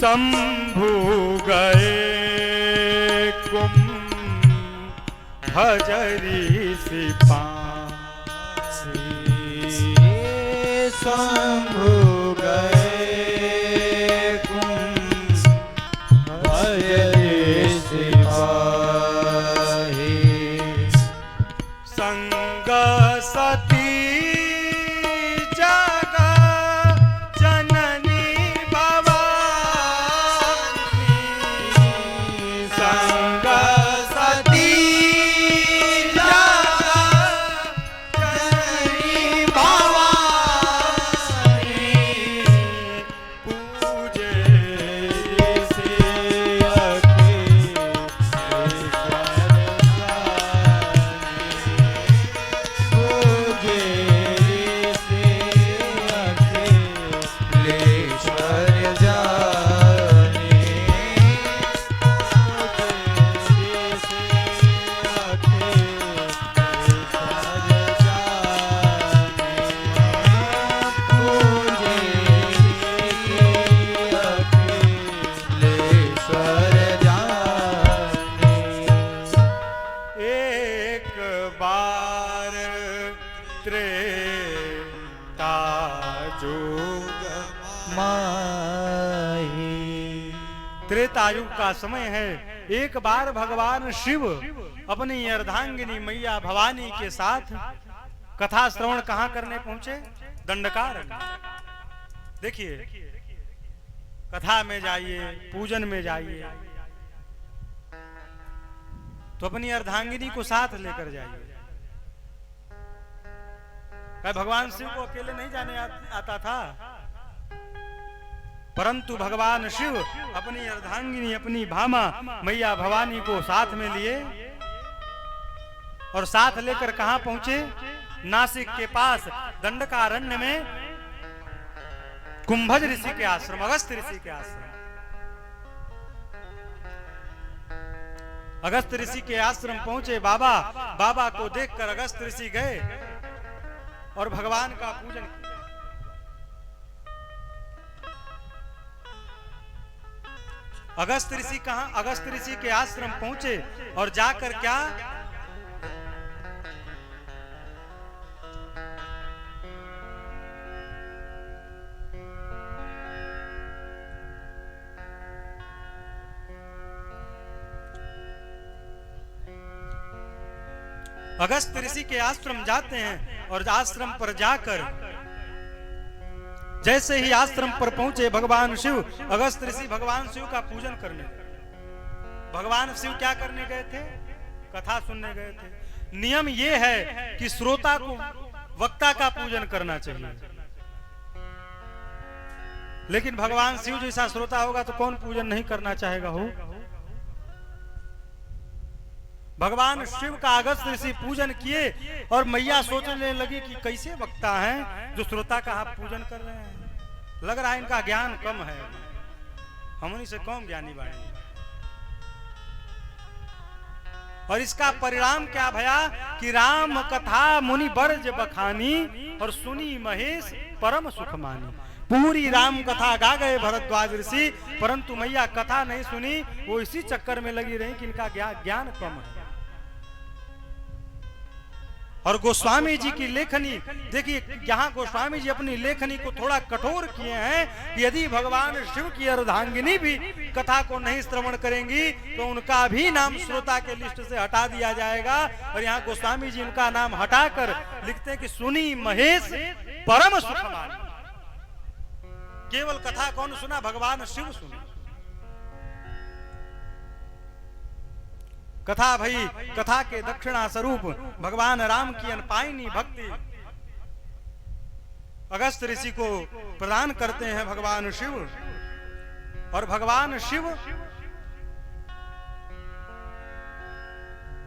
शंभु गए कुंभजरी सिपाही शंभु गए कुंभजरी सिपाही संग सती त्रेतायुग का समय है। एक बार भगवान शिव अपनी अर्धांगिनी मैया भवानी के साथ कथा श्रवण कहां करने पहुंचे? दंडकारण्य। देखिए, कथा में जाइए, पूजन में जाइए तो अपनी अर्धांगिनी को साथ लेकर जाइए। भगवान शिव को अकेले नहीं जाने आता था, परंतु भगवान शिव अपनी अर्धांगिनी अपनी भामा मैया भवानी को साथ में लिए और साथ लेकर कहां पहुंचे? नासिक के पास दंडकारण्य में कुंभज ऋषि के आश्रम, अगस्त ऋषि के आश्रम। अगस्त ऋषि के आश्रम पहुंचे बाबा को देखकर अगस्त ऋषि गए और भगवान का पूजन किया। अगस्त ऋषि कहां? अगस्त ऋषि के आश्रम पहुंचे और जाकर क्या? अगस्त ऋषि के आश्रम जाते हैं और आश्रम पर जाकर जैसे ही आश्रम पर पहुंचे भगवान शिव, अगस्त ऋषि भगवान शिव का पूजन करने गए। भगवान शिव क्या करने गए थे? कथा सुनने गए थे। नियम यह है कि श्रोता को वक्ता का पूजन करना चाहिए, लेकिन भगवान शिव जैसा श्रोता होगा तो कौन पूजन नहीं करना चाहेगा? हो भगवान शिव का अगस्त ऋषि पूजन किए और मैया सोचने लगी कि कैसे वक्ता हैं जो श्रोता का आप पूजन कर रहे हैं। लग रहा है इनका ज्ञान कम है, हमनी से कम ज्ञानी बानी। और इसका परिणाम क्या भया कि राम कथा मुनि बरज बखानी और सुनी महेश परम सुख मानी। पूरी राम कथा गा गए भरद्वाज ऋषि, परंतु मैया कथा नहीं सुनी। वो इसी चक्कर में लगी रही कि इनका ज्ञान कम है। और गोस्वामी जी की लेखनी देखिए, यहाँ गोस्वामी जी अपनी लेखनी को थोड़ा कठोर किए हैं कि यदि भगवान शिव की अर्धांगिनी भी कथा को नहीं श्रवण करेंगी तो उनका भी नाम श्रोता के लिस्ट से हटा दिया जाएगा। और यहाँ गोस्वामी जी उनका नाम हटाकर लिखते हैं कि सुनी महेश परम सुख मानी। केवल कथा कौन सुना? भगवान शिव सुना। कथा भई, कथा के दक्षिणा स्वरूप भगवान राम की अनपायनी भक्ति अगस्त ऋषि को प्रदान करते हैं भगवान शिव। और भगवान शिव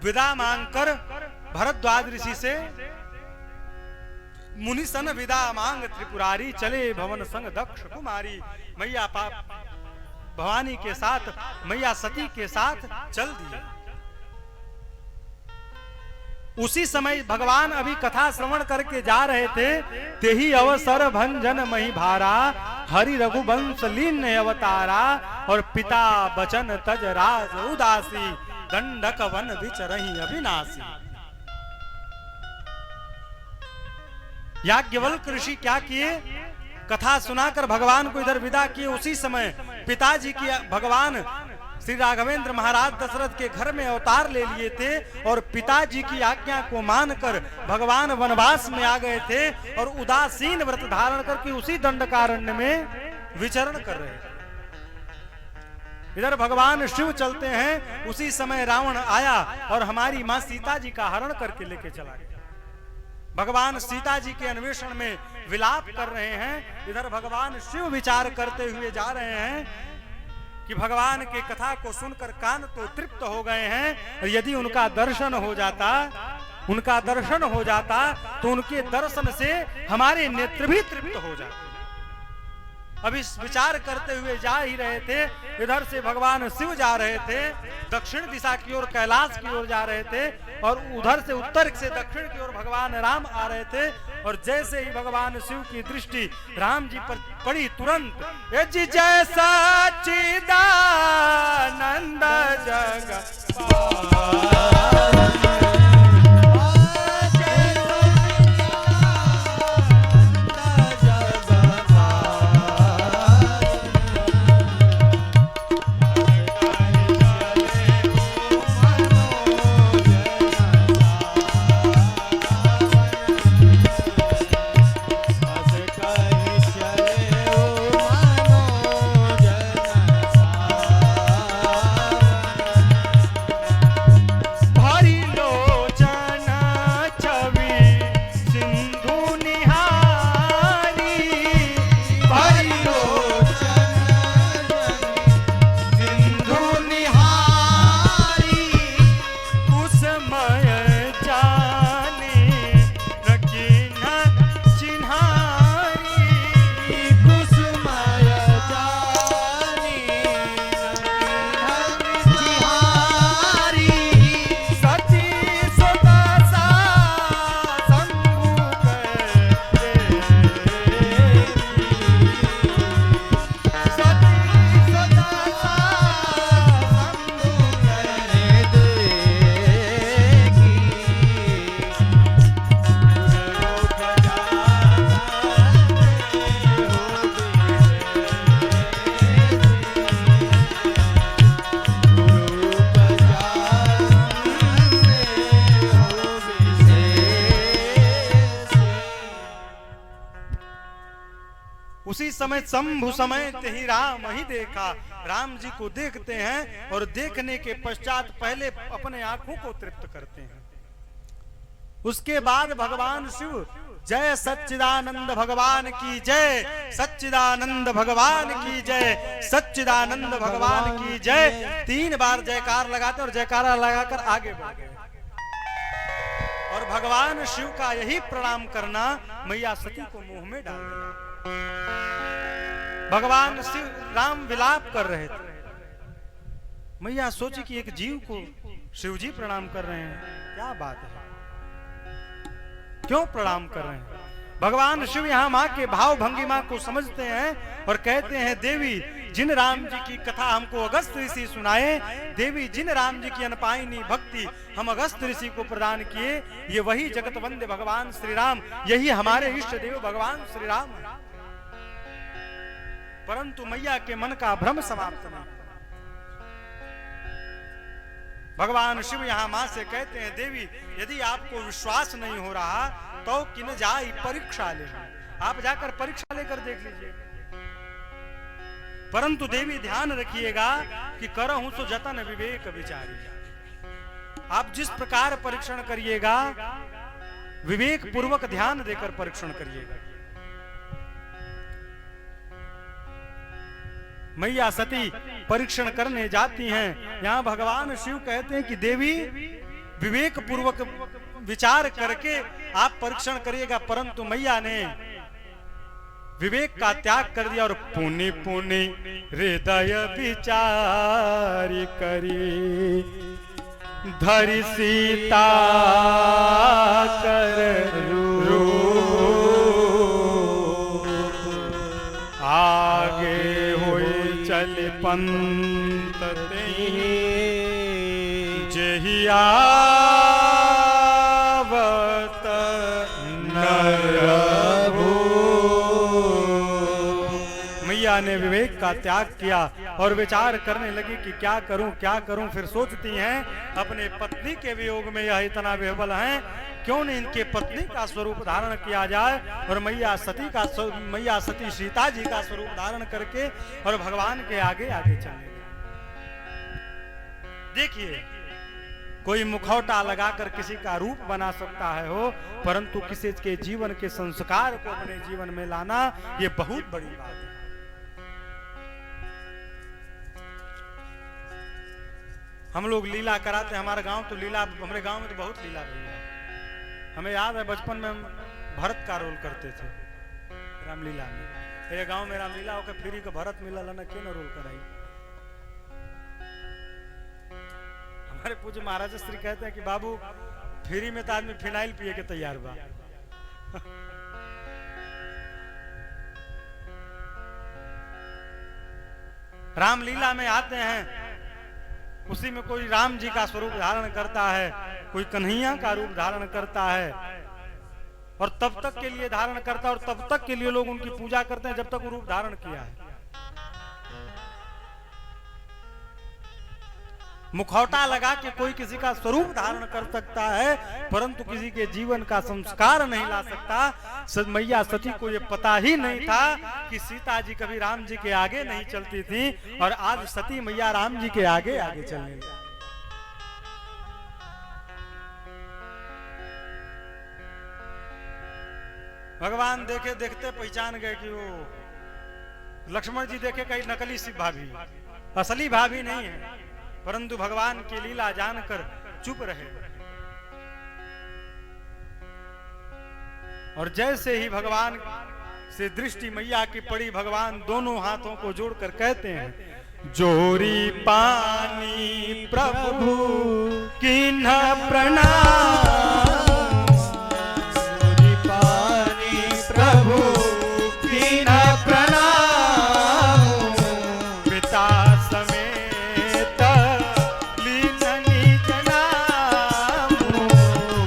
विदा मांगकर भरद्वाज ऋषि से मुनि सन विदा मांग त्रिपुरारी चले भवन संग दक्ष कुमारी। मैया भवानी के साथ, मैया सती के साथ चल दिए। उसी समय भगवान अभी कथा श्रवण करके जा रहे थे, ते ही अवसर भंजन मही भारा, हरि रघुवंश लीन अवतारा, और पिता बचन तज राज उदासी, दंडक वन विचरहि अविनाशी। याज्ञवल्क्य ऋषि क्या किए, कथा सुनाकर भगवान को इधर विदा किए। उसी समय पिताजी की भगवान श्री राघवेंद्र महाराज दशरथ के घर में अवतार ले लिए थे, और पिताजी की आज्ञा को मानकर भगवान वनवास में आ गए थे, और उदासीन व्रत धारण करके उसी दंडकारण्य में विचरण कर रहे थे। इधर भगवान शिव चलते हैं, उसी समय रावण आया और हमारी मां सीता जी का हरण करके लेके चला गया। भगवान सीता जी के अन्वेषण में विलाप कर रहे हैं, इधर भगवान शिव विचार करते हुए जा रहे हैं कि भगवान के कथा को सुनकर कान तो तृप्त हो गए हैं, और यदि उनका दर्शन हो जाता तो उनके दर्शन से हमारे नेत्र भी तृप्त हो जाते। अब इस विचार करते हुए जा ही रहे थे, इधर से भगवान शिव जा रहे थे, दक्षिण दिशा की ओर कैलाश की ओर जा रहे थे, और उधर से उत्तर से दक्षिण की ओर भगवान राम आ रहे थे। और जैसे ही भगवान शिव की दृष्टि राम जी पर पड़ी, तुरंत जी जैसा चिदानंद जग उसी समय शंभु समय ते ही राम ही देखा। राम जी को देखते हैं और देखने के पश्चात पहले अपने आंखों को तृप्त करते हैं। उसके बाद भगवान शिव जय सच्चिदानंद भगवान की जय, सच्चिदानंद भगवान की जय, सच्चिदानंद भगवान की जय 3 बार जयकार लगाते और जयकारा लगाकर आगे बढ़ गए। और भगवान शिव का यही प्रणाम करना मैया सती को मुंह में डाल दिया। भगवान शिव राम विलाप कर रहे थे। मैया सोची कि एक जीव को शिव जी प्रणाम कर रहे हैं, क्या बात है, क्यों प्रणाम कर रहे हैं। भगवान शिव यहाँ माँ के भाव भंगिमा को समझते हैं और कहते हैं, देवी जिन राम जी की कथा हमको अगस्त ऋषि सुनाए, देवी जिन राम जी की अनपायनी भक्ति हम अगस्त ऋषि को प्रदान किए, ये वही जगत वंद्य भगवान श्री राम, यही हमारे इष्ट देव भगवान श्री राम है। परंतु मैया के मन का भ्रम समाप्त नहीं। भगवान शिव यहाँ मां से कहते हैं, देवी यदि आपको विश्वास नहीं हो रहा तो किन जाई परीक्षा ले, आप जाकर परीक्षा लेकर देख लीजिए। परंतु देवी ध्यान रखिएगा कि करहूं सो जतन विवेक विचारी। आप जिस प्रकार परीक्षण करिएगा विवेक पूर्वक ध्यान देकर परीक्षण करिएगा। मैया सती परीक्षण करने जाती हैं। यहाँ भगवान शिव कहते हैं कि देवी विवेक पूर्वक विचार करके आप परीक्षण करिएगा। परंतु मैया ने विवेक का त्याग कर दिया और पुनि पुनि हृदय विचार करी, धरि सीता कर आगे हुई चल पंत जेहि आवत नरभू। मैया ने विवेक का त्याग किया और विचार करने लगी कि क्या करूं क्या करूं। फिर सोचती हैं अपने पत्नी के वियोग में यह इतना विह्वल हैं, क्यों नहीं इनके पत्नी का स्वरूप धारण किया जाए और मैया सती सीता जी का स्वरूप धारण करके और भगवान के आगे आगे चलने। देखिए, कोई मुखौटा लगाकर किसी का रूप बना सकता है हो, परंतु किसी के जीवन के संस्कार को अपने जीवन में लाना ये बहुत बड़ी बात है। हम लोग लीला कराते हैं, हमारे गांव तो लीला, हमारे गांव में तो बहुत लीला हुई है। हमें याद है बचपन में हम भरत का रोल करते थे रामलीला में। ये गांव में रामलीला होकर फ्री का भरत मिला ना क्यों ना रोल कराई। हमारे पूज्य महाराज श्री कहते हैं कि बाबू फ्री में तो आदमी फिनाइल पिए के तैयार बा। रामलीला में आते हैं, उसी में कोई राम जी का स्वरूप धारण करता है, कोई कन्हैया का रूप धारण करता है और तब तक के लिए धारण करता है और तब तक के लिए लोग उनकी पूजा करते हैं जब तक वो रूप धारण किया है। मुखौटा लगा के कोई किसी का स्वरूप धारण कर सकता है, परंतु किसी के जीवन का संस्कार नहीं ला सकता। मैया सती को ये पता ही नहीं था कि सीता जी कभी राम जी के आगे नहीं चलती थी और आज सती मैया राम जी के आगे आगे चलने लगी। भगवान देखे देखते पहचान गए कि वो लक्ष्मण जी देखे कहीं नकली सी भाभी, असली भाभी नहीं है, परंतु भगवान की लीला जानकर चुप रहे। और जैसे ही भगवान से दृष्टि मैया की पड़ी, भगवान दोनों हाथों को जोड़कर कहते हैं, जोरी पानी प्रभु किन्ह प्रणाम, जोरी पानी प्रभु किन्ह प्रणाम, पिता समेत लीन निज नाम,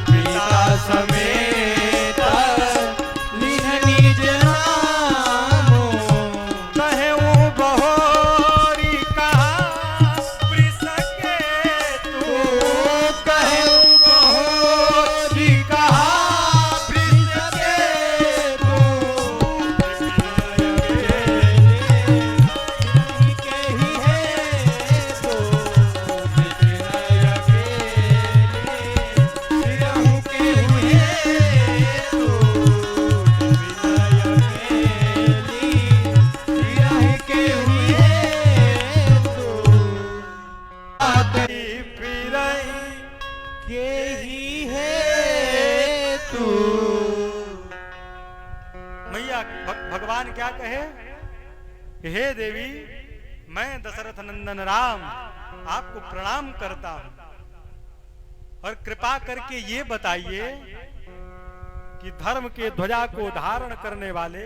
पिता समेत लीन निज नाम, कहे वो बहोरी कहा वृष के तू, कहे वो बहोरी कहा वृष के तू, के ही है तो सिरहु के हुए तो सिरहु के हुए तो आती फिरई के ही है तू। मैया भगवान क्या कहे, हे देवी मैं दशरथ नंदन राम आपको प्रणाम करता हूं और कृपा करके ये बताइए कि धर्म के ध्वजा को धारण करने वाले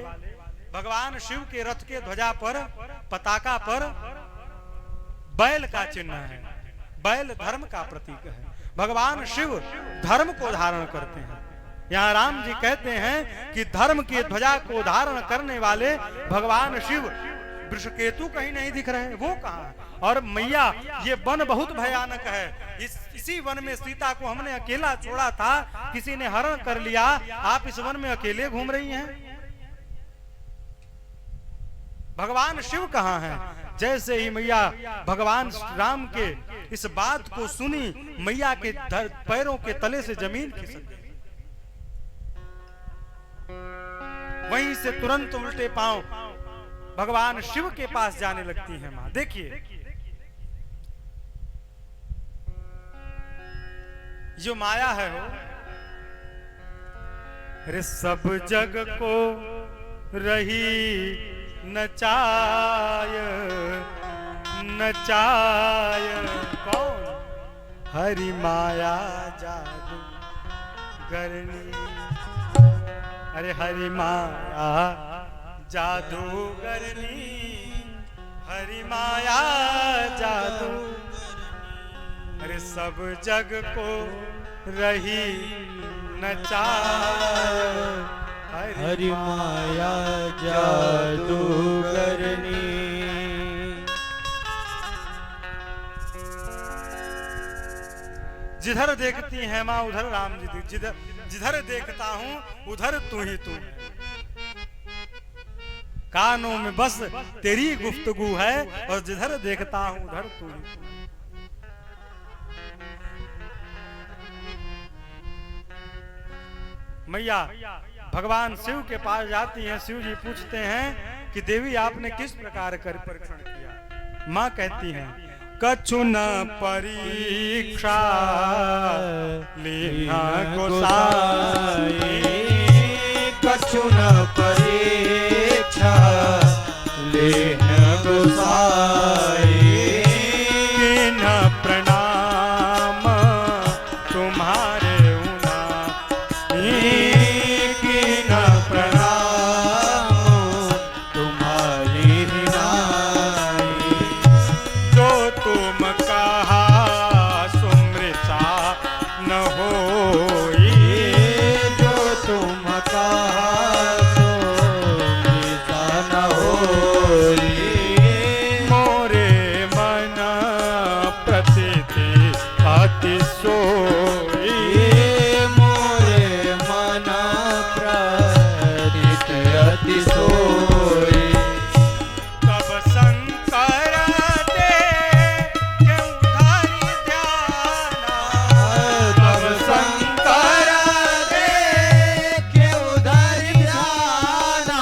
भगवान शिव के रथ के ध्वजा पर पताका पर बैल का चिन्ह है। बैल धर्म का प्रतीक है। भगवान शिव धर्म को धारण करते हैं। यहाँ राम जी कहते हैं कि धर्म की ध्वजा को धारण करने वाले भगवान शिव, वृषकेतु कहीं नहीं दिख रहे, वो कहाँ है? और मैया ये वन बहुत भयानक है, इसी वन में सीता को हमने अकेला छोड़ा था, किसी ने हरण कर लिया, आप इस वन में अकेले घूम रही हैं। भगवान शिव कहाँ हैं? जैसे ही मैया भगवान राम के इस बात को सुनी, मैया के पैरों के तले से जमीन खिसक गई। वहीं से तुरंत उल्टे पांव भगवान शिव के पास जाने लगती हैं मां। देखिए जो माया है वो, अरे सब जग को रही नचाय नचाय कौन, हरि माया जादू गरनी, अरे हरि माया जादूगरनी, हरि माया जादू, अरे सब जग को रही नचाए, हरि माया जादूगरनी। जिधर देखती है माँ उधर राम जी, जिधर जिधर देखता हूँ उधर तू ही तू, कानों में बस तेरी गुफ्तगू है और जिधर देखता हूँ उधर तू ही तू। मैया भगवान शिव के पास जाती हैं, शिव जी पूछते हैं कि देवी आपने किस प्रकार कर परीक्षण किया। माँ कहती हैं कछु न परीक्षा लेना गोसाई, कछु न परीक्षा लेना गोसाई, किन प्रणाम तुम्हारे उना, किन प्रणाम तुम्हारी नाई, जो तुम कहा सुमृता न होई, जो तुम कहा सो मिटा न होई, मोरे मन प्रतीति अति सोई, मोरे मन प्रतीत अति सोई, तब शंकर दे क्यों धरि ध्याना, तब शंकर देखे उधर ध्याना,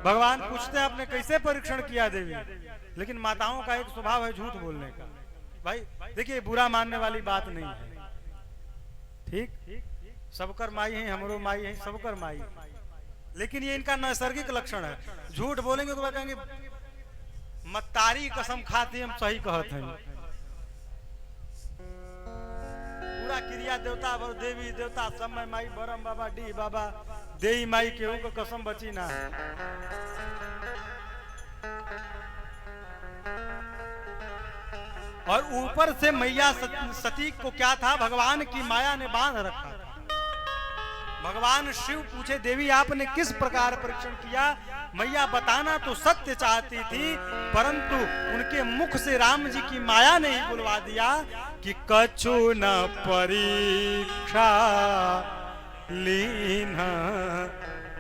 भगवान पूछते हैं आपने कैसे परीक्षण किया देवी, लेकिन माताओं का एक स्वभाव है झूठ बोलने का। भाई देखिए बुरा मानने वाली बात नहीं है, ठीक, सबकर माई है, हमरो माई है, सबकर माई, लेकिन ये इनका नैसर्गिक लक्षण है। झूठ बोलेंगे तो कहेंगे मत्तारी कसम खाती हम सही कहते हैं। पूरा क्रिया देवता वर देवी देवता समय माई बरम बाबा डी बाबा देई माई केहू को कसम बची ना है। और ऊपर से मैया सती को क्या था, भगवान की माया ने बांध रखा था। भगवान शिव पूछे देवी आपने किस प्रकार परीक्षण किया। मैया बताना तो सत्य चाहती थी, परंतु उनके मुख से राम जी की माया ने ही बुलवा दिया कि कछु न परीक्षा लीन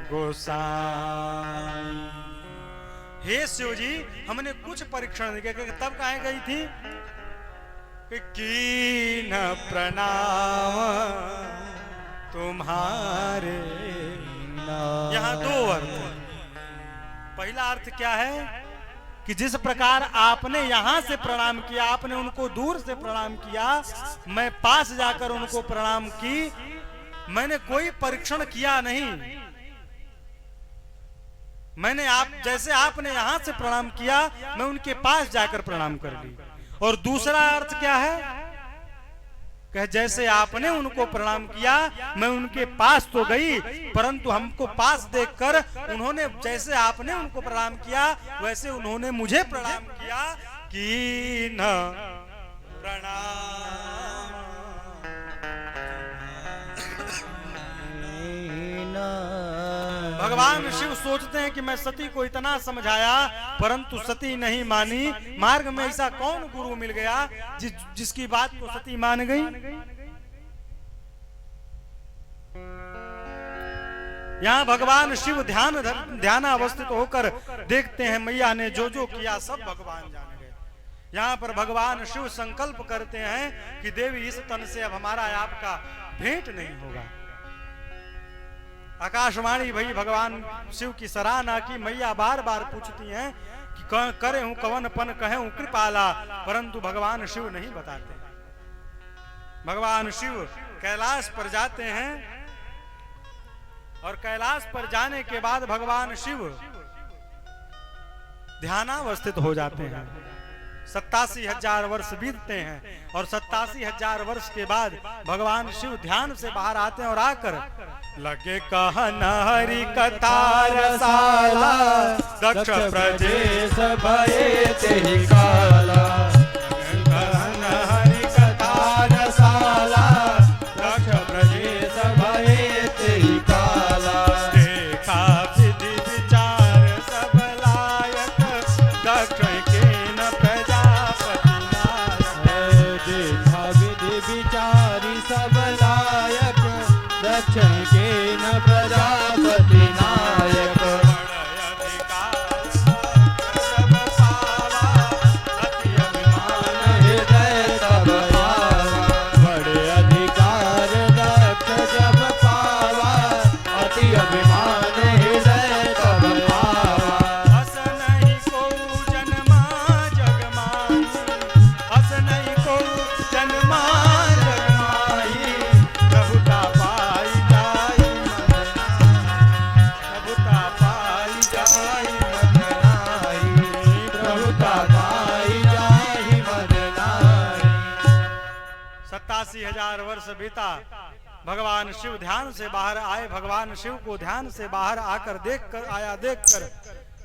गोसाई। हे शिव जी हमने कुछ परीक्षण नहीं किया। तब कहे गई थी कि कीन प्रणाम तुम्हारे। यहाँ दो अर्थ है। पहला अर्थ क्या है कि जिस प्रकार आपने यहां से प्रणाम किया, आपने उनको दूर से प्रणाम किया, मैं पास जाकर उनको प्रणाम की, मैंने कोई परीक्षण किया नहीं। मैंने आप जैसे आपने यहां से प्रणाम किया, मैं उनके पास जाकर प्रणाम कर ली। और दूसरा अर्थ क्या है कि जैसे आपने उनको प्रणाम किया, मैं उनके पास तो गई, परंतु हमको पास देखकर उन्होंने जैसे आपने उनको प्रणाम किया वैसे उन्होंने मुझे प्रणाम किया। कि न प्रणाम भगवान शिव सोचते हैं कि मैं सती को इतना समझाया, परंतु सती नहीं मानी। मार्ग में ऐसा कौन गुरु मिल गया जिसकी बात को सती मान गई। यहाँ भगवान शिव ध्यान अवस्थित होकर देखते हैं मैया ने जो जो किया सब भगवान जान गए। यहाँ पर भगवान शिव संकल्प करते हैं कि देवी इस तन से अब हमारा आपका भेंट नहीं होगा। आकाशवाणी भई भगवान शिव की सराहना की। मैया बार बार पूछती हैं कि करे हूं कवन पन कहे हूं कृपाला, परंतु भगवान शिव नहीं बताते। भगवान शिव कैलाश पर जाते हैं और कैलाश पर जाने के बाद भगवान शिव ध्यानावस्थित हो जाते हैं। 87,000 वर्ष बीतते हैं और 87,000 वर्ष के बाद भगवान शिव ध्यान से बाहर आते हैं और आकर लगे कहन हरि कथा रसाला, दक्ष प्रदेश भये तेहि काला। कहन हरि कथा रसाला, दक्ष प्रदेश भये तेहि काला। देखा विधि विचार सब लायक, दक्ष के न प्रजापति नायक। देखा विधि विचारी सब लायक, दक्ष के न प्रजापति नायक। बड़े अधिकार दक्ष जब पावा, अति अभिमान हृदय तब पावा। हस नहीं को जन्मा जग माई, हस नहीं को जन्मा जग माई। प्रभुता पाई जाई प्रभुता पाई जाई मदनाई, प्रभुता पाई जाई मदनाई। 87,000 वर्ष बीता। भगवान शिव ध्यान से बाहर आए। भगवान शिव को ध्यान से बाहर आकर देखकर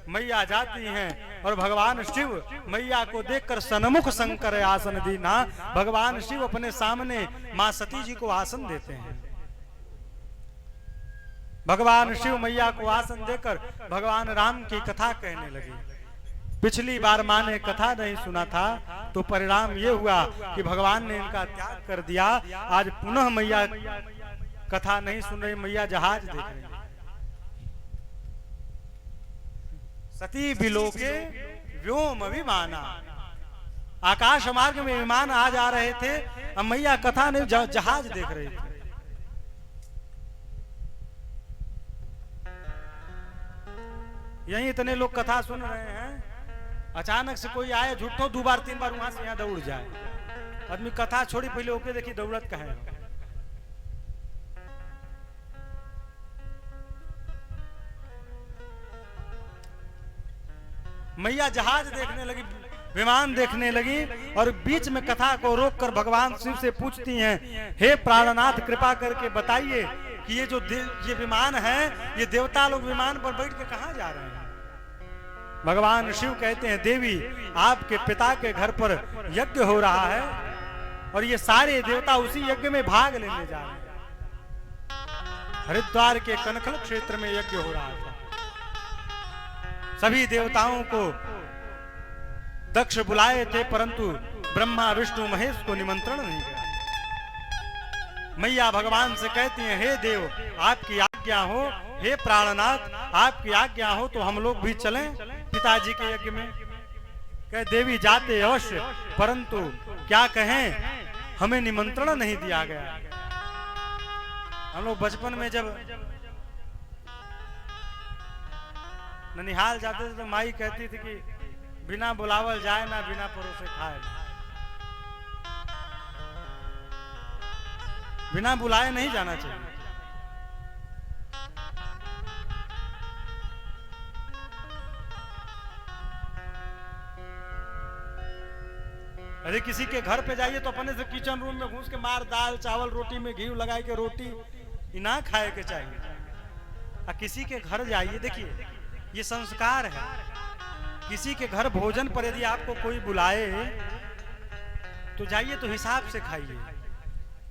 मैया जाती हैं और भगवान शिव मैया को देखकर सन्मुख शंकर आसन दीना। भगवान शिव अपने सामने मां सती जी को आसन देते हैं। भगवान शिव मैया को आसन देकर भगवान राम की कथा कहने लगे। पिछली बार मां ने कथा नहीं सुना था तो परिणाम ये हुआ कि भगवान ने इनका त्याग कर दिया। आज पुनः मैया कथा नहीं सुन रही, मैया जहाज देख रही। सती बिलोके व्योम विमाना, आकाश मार्ग में विमान आ जा रहे थे, अब मैया कथा नहीं जहाज देख रहे थे। यही इतने लोग कथा सुन रहे हैं, अचानक से कोई आए झूठो 2 बार 3 बार वहां से यहाँ दौड़ जाए। आदमी कथा छोड़ी पहले ओके देखी दौड़त कहे। मैया जहाज देखने लगी, विमान देखने लगी और बीच में कथा को रोककर भगवान शिव से पूछती हैं, हे प्राणनाथ कृपा करके बताइए कि ये जो ये विमान है, ये देवता लोग विमान पर बैठ के कहां जा रहे हैं। भगवान शिव कहते हैं, देवी आपके पिता के घर पर यज्ञ हो रहा है और ये सारे देवता उसी यज्ञ में भाग लेने जा रहे हैं। हरिद्वार के कनखल क्षेत्र में यज्ञ हो रहा था। सभी देवताओं को दक्ष बुलाए थे, परंतु ब्रह्मा विष्णु महेश को निमंत्रण नहीं गया। मैया भगवान से कहती हैं, हे देव आपकी आज्ञा हो, हे प्राणनाथ आपकी आज्ञा हो तो हम लोग भी चलें पिताजी के यज्ञ में। कहे देवी जाते अवश्य, परंतु क्या कहें हमें निमंत्रण नहीं दिया गया। हम लोग बचपन में जब ननिहाल जाते थे तो माई कहती थी कि बिना बुलावल जाए ना, बिना परोसे खाए ना। बिना बुलाए नहीं जाना चाहिए। अरे किसी के घर पे जाइए तो अपने से किचन रूम में घुस के मार दाल चावल रोटी में घी लगाए के रोटी ना खाए के चाहिए। और किसी के घर जाइए, देखिए ये संस्कार है। किसी के घर भोजन पर यदि आपको कोई बुलाए तो जाइए तो हिसाब से खाइए।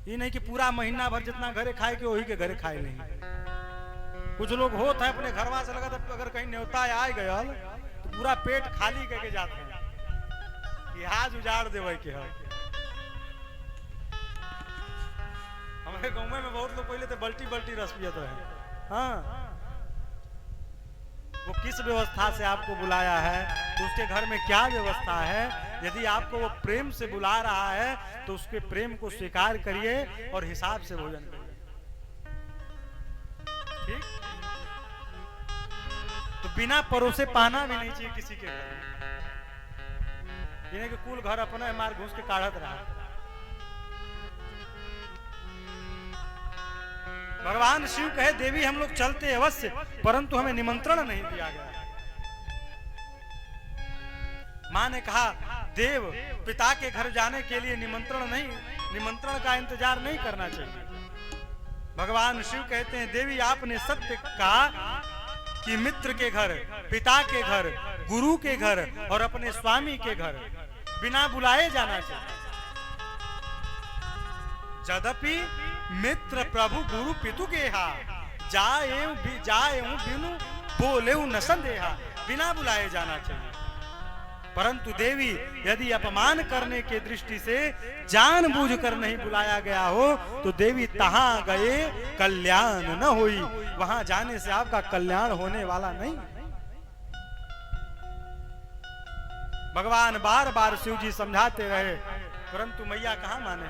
ये नहीं कि पूरा महीना भर जितना घरे खाए के वही के घरे खाए नहीं। कुछ लोग होता है अपने घरवा से लगा था अगर कहीं न्योता आ गया तो पूरा पेट खाली करके जाते हैं कि आज उजाड़ देवे के है। हमारे गांव में बहुत लोग पहले तो बल्टी बल्टी रस पियत रहे। हाँ, वो किस व्यवस्था से आपको बुलाया है, तो उसके घर में क्या व्यवस्था है। यदि आपको वो प्रेम से बुला रहा है तो उसके प्रेम को स्वीकार करिए और हिसाब से भोजन करिए, ठीक। तो बिना परोसे पाना भी नहीं चाहिए किसी के घर। इन्हें के कुल घर अपना है, मार घूस के काढ़त रहा। भगवान शिव कहे देवी हम लोग चलते अवश्य, परंतु हमें निमंत्रण नहीं दिया गया। मां ने कहा देव पिता के घर जाने के लिए निमंत्रण का इंतजार नहीं करना चाहिए। भगवान शिव कहते हैं देवी आपने सत्य कहा कि मित्र के घर, पिता के घर, गुरु के घर और अपने स्वामी के घर बिना बुलाए जाना चाहिए। यद्यपि मित्र प्रभु गुरु पितु के जाए बिनु बोले न संदेहा, बिना बुलाए जाना चाहिए। परंतु देवी यदि अपमान करने के दृष्टि से जानबूझकर नहीं बुलाया गया हो तो देवी तहां गए कल्याण न होई, वहां जाने से आपका कल्याण होने वाला नहीं। भगवान बार बार शिव जी समझाते रहे परंतु मैया कहां माने।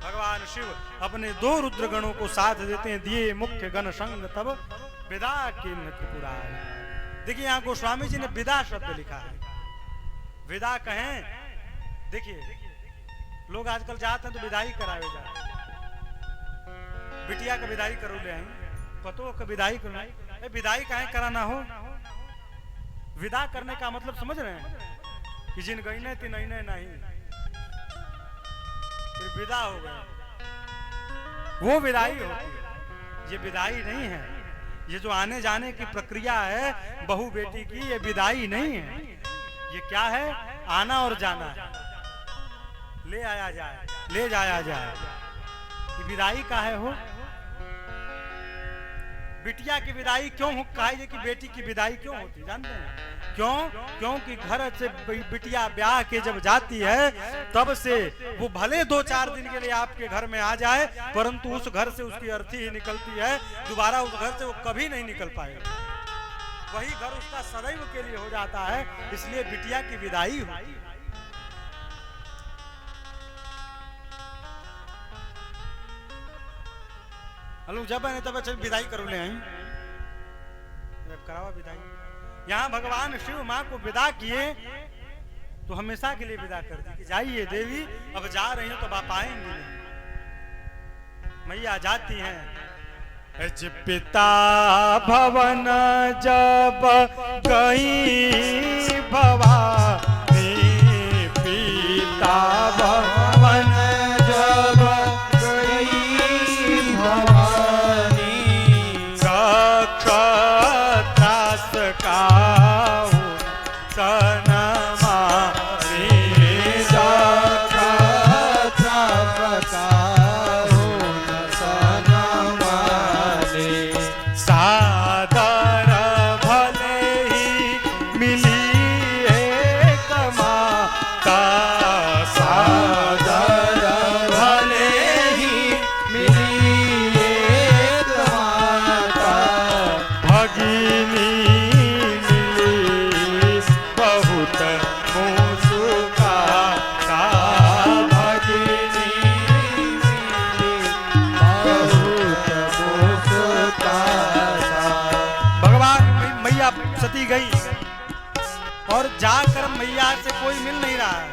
भगवान शिव अपने 2 रुद्रगणों को साथ देते हैं, दिए मुख्य गण संग तब विदा के त्रिपुरारी। देखिए यहाँ गोस्वामी जी ने विदा शब्द लिखा है। विदा कहें, देखिए लोग आजकल जाते हैं तो विदाई करावे जाते, बिटिया का विदाई करो ले आई, पतो का विदाई करो, विदाई कहें कराना हो। विदा करने का मतलब समझ रहे हैं कि जिन गई तीन नहीं, फिर विदा हो गया, वो विदाई होती है। ये विदाई नहीं है, ये जो आने जाने की प्रक्रिया है बहू बेटी की, ये विदाई नहीं है। ये क्या है? आना और जाना, ले आया जाए, ले जाया जाए, ये विदाई का है। हो बिटिया की विदाई क्यों कहा कि बेटी की विदाई क्यों होती जानते हैं? क्यों? क्योंकि घर से बिटिया ब्याह के जब जाती है तब से वो भले 2-4 दिन के लिए आपके घर में आ जाए, परंतु उस घर से उसकी अर्थी ही निकलती है, दोबारा उस घर से वो कभी नहीं निकल पाएगा। वही घर उसका सदैव के लिए हो जाता है, इसलिए बिटिया की विदाई होती है। हेलो जब आने तब अच्छा विदाई करो ले आई, जब करावा विदाई। यहाँ भगवान शिव माँ को विदा किए तो हमेशा के लिए विदा कर दी कि जाइए देवी, अब जा रही हो तो आप आएंगे नहीं। मैया जाती हैं। पिता भवन जब गई भवानी, पिता भवन जब गई भवानी, त्रास काहू सनमा सादर भले ही मिली एक माता, सादर भले ही मिली एक माता, भगिनी मिली बहुत मुस्कुराता, भगिनी मिली बहुत मुस्कुराता। भगवान मैया सती गई और जाकर मैया से कोई मिल नहीं रहा है।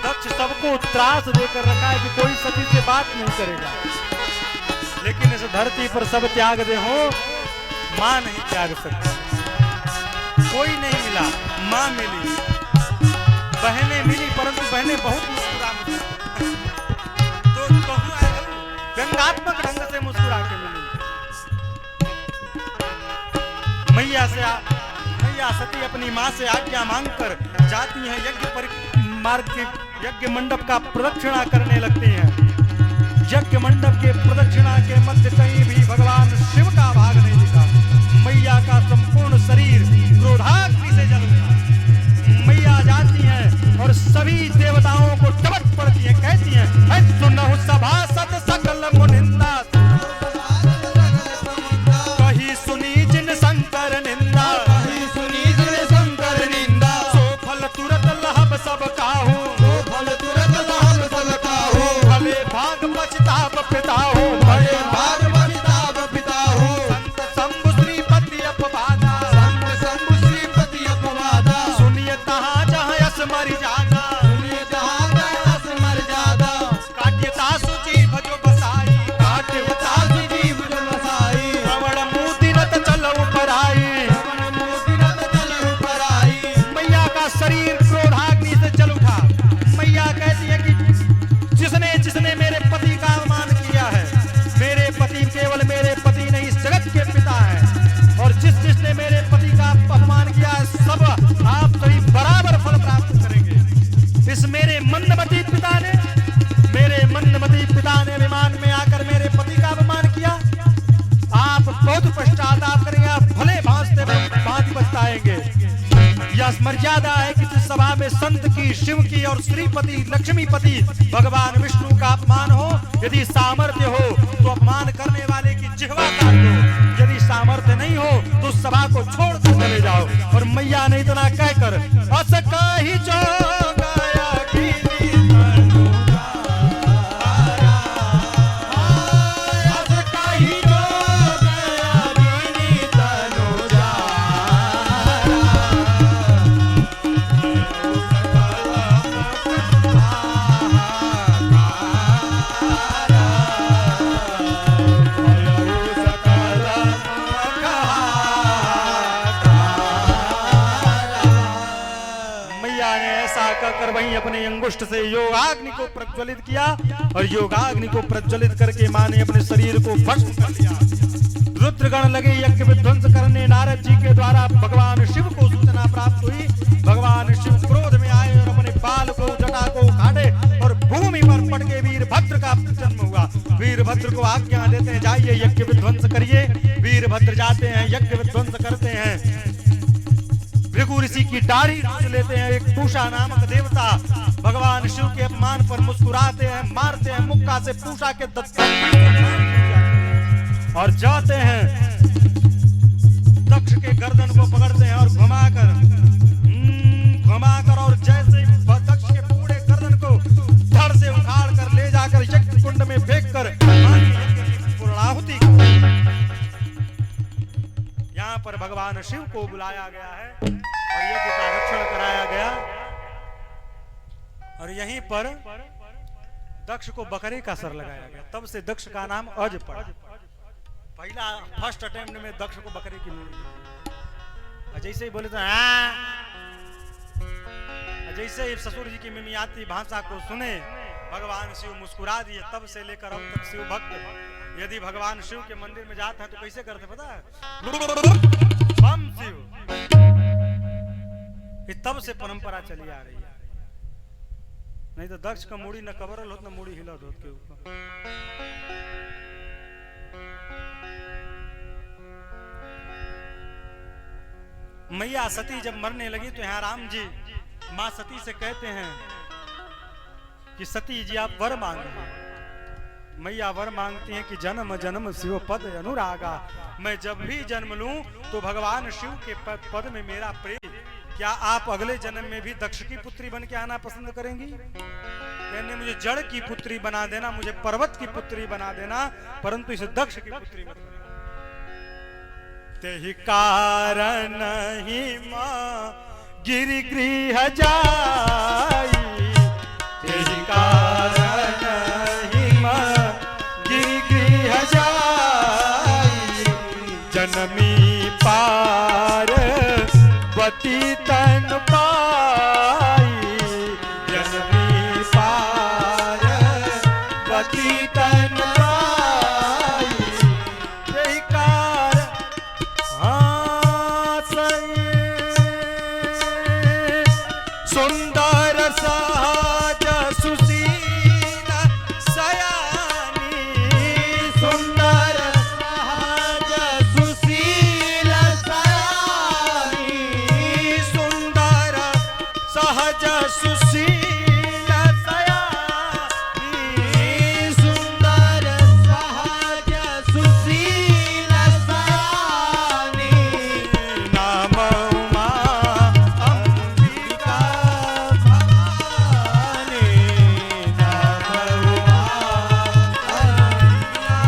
दक्ष सबको त्रास देकर रखा है कि कोई सती से बात नहीं करेगा, लेकिन इस धरती पर सब त्याग दे हो, मां नहीं त्याग सकती। कोई नहीं मिला, मां मिली, बहनें मिली, परंतु बहनें बहुत मुस्कुरा तो व्यंगात्मक ढंग से मुस्कुरा के मिली। मैया सती अपनी मां से आज्ञा मांगकर जाती हैं, यज्ञ मंडप का प्रदक्षिणा करने लगती हैं। यज्ञ मंडप के प्रदक्षिणा के मध्य कहीं भी भगवान शिव का भाग नहीं दिखा। मैया का संपूर्ण शरीर क्रोधाग्नि से जल उठा। मैया जाती हैं और सभी देवताओं को टपट पड़ती हैं, कहती हैं सुनहु सभासद सकल मुनिंदा, कही सुनी जिन शंकर निंदा, कही सुनी जिन शंकर है कि जिस सभा में संत की, शिव की और श्रीपति लक्ष्मीपति भगवान विष्णु का अपमान हो, यदि सामर्थ्य हो तो अपमान करने वाले की जिह्वा काट दो, यदि सामर्थ्य नहीं हो तो उस सभा को छोड़ कर चले जाओ। और मैया ने इतना कहकर असका ही जो कर वहीं अपने अंगुष्ठ से योगाग्नि को प्रज्वलित किया और योगाग्नि को प्रज्वलित करके मां ने अपने शरीर को भस्म कर लिया। रुद्रगण लगे यज्ञ विध्वंस करने। नारद जी के द्वारा भगवान शिव को सूचना प्राप्त हुई। भगवान शिव क्रोध में आए और अपने बाल को, जटा को काटे और भूमि पर पड़ के वीरभद्र का जन्म हुआ। वीरभद्र को आज्ञा देते हैं जाइए यज्ञ विध्वंस करिए। वीरभद्र जाते हैं, यज्ञ विध्वंस करते हैं। भृगु ऋषि की दाढ़ी नोच लेते हैं। एक पूषा नामक देवता भगवान शिव के अपमान पर मुस्कुराते हैं, मारते हैं मुक्का से पूषा के दंत और जाते हैं दक्ष के गर्दन को पकड़ते हैं और घुमाकर और जैसे दक्ष के पूरे गर्दन को धड़ से उखाड़ कर ले जाकर यज्ञ कुंड में फेंक कर पूर्णाहुति। यहाँ पर भगवान शिव को बुलाया गया है और यज्ञ का रक्षण कराया गया। और यहीं पर दक्ष को बकरे का सर लगाया गया। तब से दक्ष का नाम अज पड़ा। पहला फर्स्ट अटेम्प्ट में दक्ष को बकरे की मूर्ति, जैसे ही बोले तो जैसे ही ससुर जी की मिमियाती भाषा को सुने भगवान शिव मुस्कुरा दिए। तब से लेकर अब तक शिव भक्त यदि भगवान शिव के मंदिर में जाते हैं तो कैसे करते पता है? बम शिव। तब से परंपरा चली आ रही है। नहीं तो दक्ष का मूड़ी न कबरल होत न मूड़ी हिलत होत के ऊपर। मैया सती जब मरने लगी तो यहाँ राम जी माँ सती से कहते हैं कि सती जी आप वर मांगे। मैया वर मांगती हैं कि जन्म जन्म शिव पद अनुरागा। मैं जब भी जन्म लूं तो भगवान शिव के पद में मेरा प्रेम। क्या आप अगले जन्म में भी दक्ष की पुत्री बन के आना पसंद करेंगी? कहने मुझे जड़ की पुत्री बना देना, मुझे पर्वत की पुत्री बना देना, परंतु इसे दक्ष की पुत्री मत बनाना। तेहि कारण ही मां गिरिगृह जाई। तेहि कारण ही मां गिरिगृह जाई। जनमी पार वती तन पाई। जनमी पार वती तन पाई। यही कारण सुंदर सहज सुशील सयानी। सुंदर सहज सुशील सयानी। सुंदर सहज सुशील सयानी। सुंदर सहज सुशील सयानी। नाम उमा अंबिका भवानी। नाम उमा अंबिका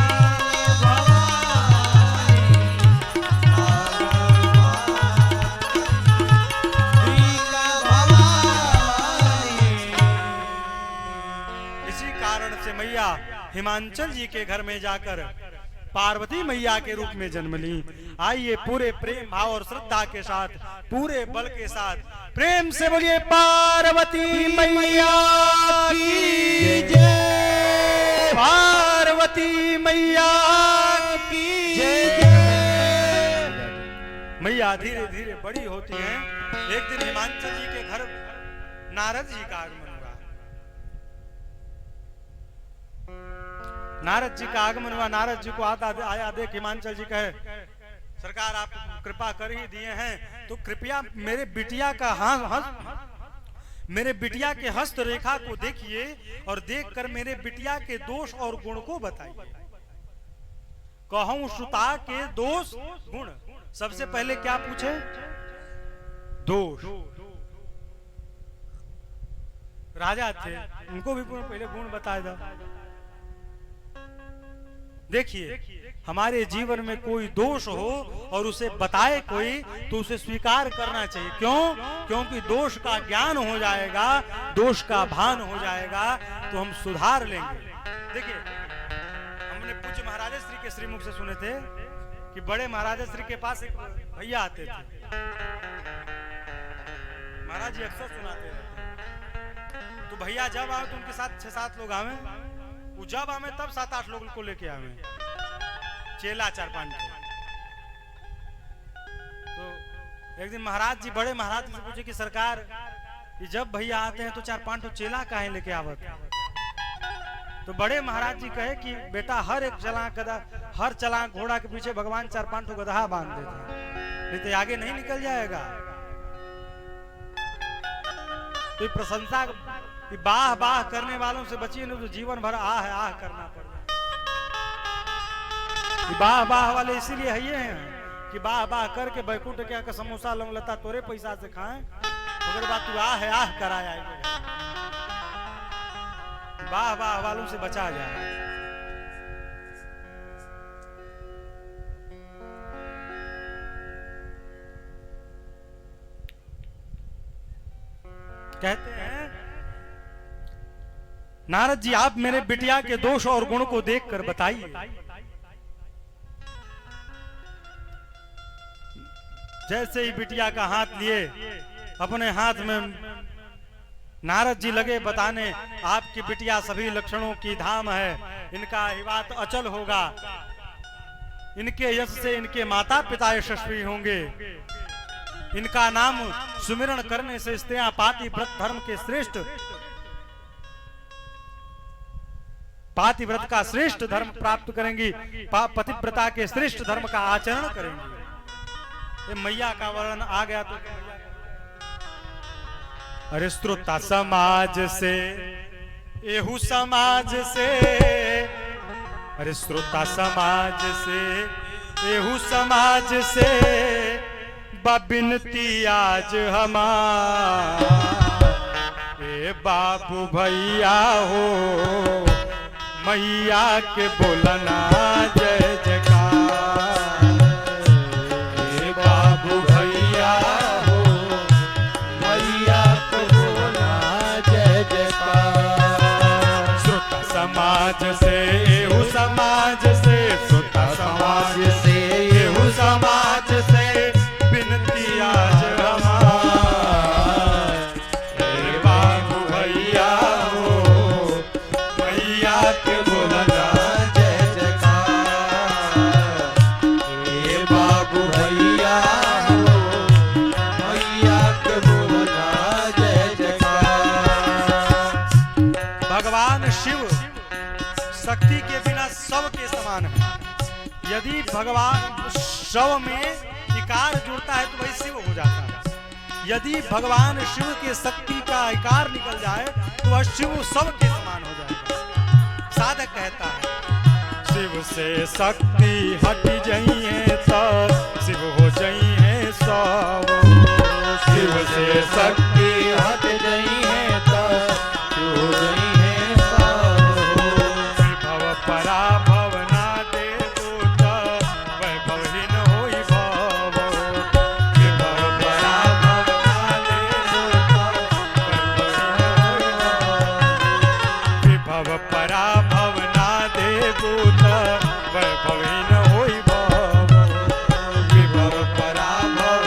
भवानी। इसी कारण से मैया हिमांचल जी के घर में जाकर पार्वती मैया के रूप में जन्म ली। आइए पूरे प्रेम भाव और श्रद्धा के साथ, पूरे बल के साथ प्रेम से बोलिए पार्वती मैया की जय। पार्वती मैया की जय। मैया धीरे धीरे बड़ी होती हैं। एक दिन हिमांचल जी के घर नारद जी का आगमन हुआ। नारद जी का आगमन हुआ। नारद जी को आया देख हिमांचल जी कहे सरकार आप कृपा कर ही दिए हैं, तो कृपया मेरे बिटिया का मेरे बिटिया के हस्त रेखा को देखिए और देखकर मेरे बिटिया के दोष और गुण को बताइए। कहूं श्रुता के दोष गुण, सबसे पहले क्या पूछे? दोष। राजा थे, उनको भी पहले गुण बताया था। देखिए हमारे जीवन में कोई दोष हो और उसे बताए कोई, तो उसे स्वीकार करना चाहिए। क्यों? क्योंकि दोष का ज्ञान हो जाएगा, दोष का भान हो जाएगा, तो हम सुधार लेंगे। देखिए हमने पूज्य महाराज श्री के श्रीमुख से सुने थे कि बड़े महाराज श्री के पास एक भैया आते थे। महाराज जी अक्सर सुनाते रहते, तो भैया जब आए तो उनके साथ 6-7 लोग आवे, वो जब आवे तब 7-8 लोग को लेके आवे, चेला 4-5। तो एक दिन महाराज जी, बड़े महाराज जी से पूछे कि सरकार, ये जब भैया आते हैं तो 4-5 चेला काहे लेके आवत? तो बड़े महाराज जी कहे कि बेटा हर एक हर चलाक घोड़ा के पीछे भगवान 4-5 गधा बांध देते हैं, नहीं तो आगे नहीं निकल जाएगा। तो प्रशंसा बाह बाह करने वालों से बचिए, नहीं तो जीवन भर आह आह करना पड़ेगा। बाह बाह वाले इसीलिए है ये हैं कि बाह बाह करके बैकुंठ क्या का समोसा लौंग लता तोरे पैसा से खाएं, अगर बात तू आह कराया। बाह बाह वालों से बचा जाए। कहते हैं नारद जी, आप मेरे बिटिया के दोष और गुण को देखकर बताइए। जैसे ही बिटिया का हाथ लिए, अपने हाथ में नारद जी लगे बताने, आपकी बिटिया सभी लक्षणों की धाम है, इनका हिवात अचल होगा, इनके यश से इनके माता पिता यशस्वी होंगे, इनका नाम सुमिरण करने से स्त्रियां पातिव्रत धर्म के श्रेष्ठ पातिव्रत का श्रेष्ठ धर्म प्राप्त करेंगी, पतिव्रता के श्रेष्ठ धर्म का आचरण करेंगी। ये मैया का वर्णन आ गया तो अरे श्रोता समाज से, एहू समाज से, अरे श्रोता समाज से, एहू समाज से बिनती आज हमार, ए बाबू भैया हो मैया के बोलना जय जयकार, ए बाबू भैया हो मैया के बोलना जय जयकार। श्रोता समाज से, एहू समाज से, श्रोता समाज से, एहू समाज से बिनती आज हमार, ए बाबू भैया हो मैया के बोलना जय जयकार, ए बाबू भैया हो मैया के बोलना जय जयकार। भगवान शिव शक्ति के बिना शव के समान है। यदि भगवान शव में इकार जुड़ता है तो वही शिव हो जाता है। यदि भगवान शिव के शक्ति का इकार निकल जाए तो वह शिव सब के समान हो जाएगा। साधक कहता है शिव से शक्ति हट जाइए तो शिव हो जाइए सब, शिव से शक्ति हट जाइए तो शिव हो जाइए सब। विभव पराभव ना देबो तो वैभवहीन होई भव, विभव पराभव ना देबो तो वैभवहीन होई भव, विभव पराभव ना देबो तो वैभवहीन होई भव, विभव पराभव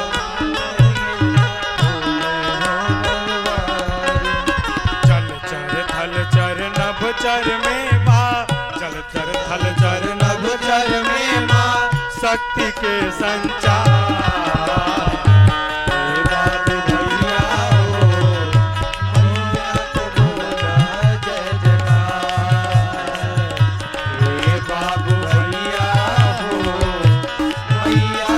चल चर थल चर नभ चर में बा, चल चर थल चर नभ चर में बा शक्ति के संचार, ए बाबू भैया हो मैया के बोलना जय जयकार, ए बाबू भैया हो मैया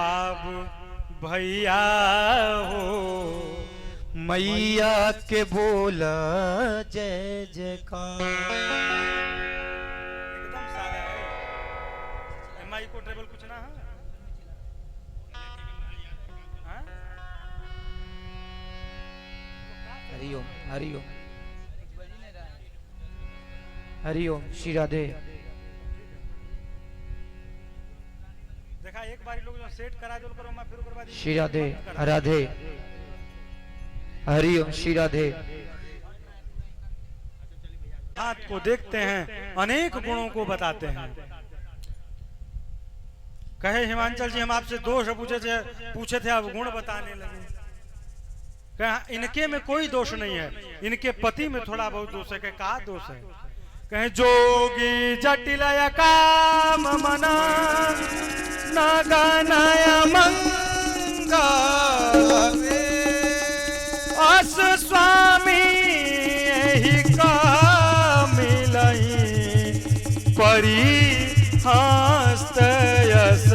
बाब भैया हो। मैया के बोला जय जयकार। एकदम सादा है। माई को ट्रेबल कुछ ना है? हरिओम हरिओम हरिओम श्री राधे। देखा एक बार लोग जो सेट करा दो करो, मैं फिर ओकर बाद श्री राधे राधे हरिओम श्री राधे। हाथ को देखते हैं, अनेक गुणों को बताते हैं। कहे हिमांचल जी हम आपसे दोष पूछे थे, अब गुण बताने लगे। कहा इनके में कोई दोष नहीं है, इनके पति में थोड़ा बहुत दोष है। क्या दोष है? कहे जोगी जटिल काम मना न गनय मंगा अस स्वामी यही का मिलई परी हस्त यस।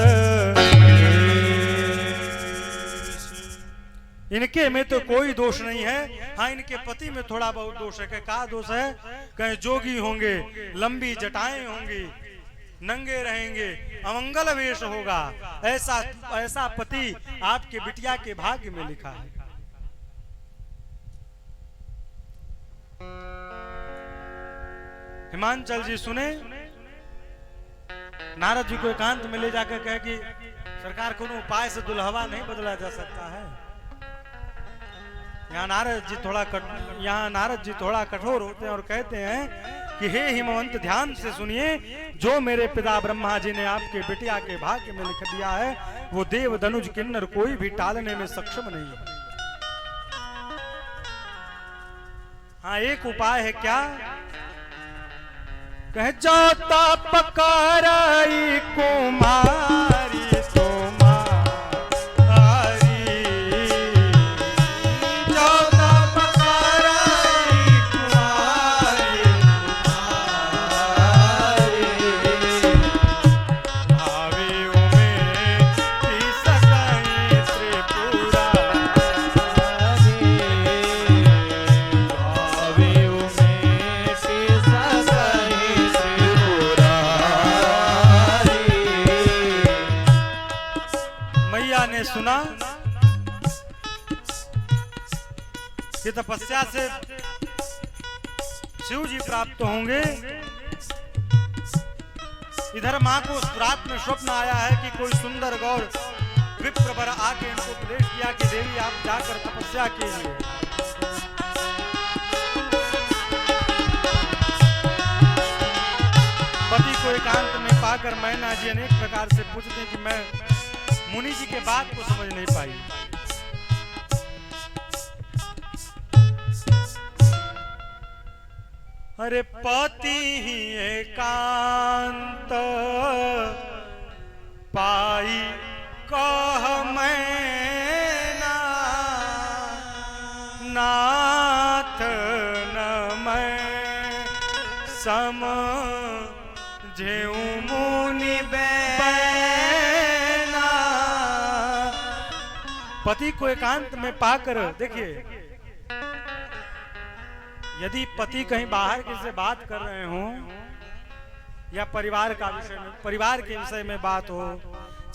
इनके में तो कोई दोष नहीं है, हाँ इनके पति में थोड़ा बहुत दोष है। क्या दोष है? कहीं जोगी होंगे, लंबी जटाएं होंगी, नंगे रहेंगे, अमंगल वेश होगा। ऐसा पति आपके बिटिया के भाग्य में लिखा है। हिमांचल जी सुने, नारद जी को एकांत में ले जाकर कहे कि सरकार को उपाय से दुल्हवा नहीं बदला जा सकता है। यहाँ नारद जी थोड़ा कठोर होते हैं और कहते हैं कि हे हिमवंत ध्यान से सुनिए, जो मेरे पिता ब्रह्मा जी ने आपके बिटिया के भाग्य में लिख दिया है वो देव धनुज किन्नर कोई भी टालने में सक्षम नहीं है। हाँ एक उपाय है, क्या? कहे जो तपकराई कुमारी सुना कि तपस्या से शिव जी प्राप्त होंगे। इधर मां को रात में स्वप्न आया है कि कोई सुंदर गौर विप्र पर आके इनको उपदेश किया कि देवी आप जाकर तपस्या कीजिए। पति को एकांत में पाकर मैना जी अनेक प्रकार से पूछते कि मैं मुनि जी के बात को समझ नहीं पाई। अरे पति ही एकांत पाई कह मैना नाथ न मैं सम जेऊ मुनि पति को एकांत में पाकर देखिए, यदि पति कहीं बाहर किसी से बात कर रहे हो या परिवार के विषय में बात हो,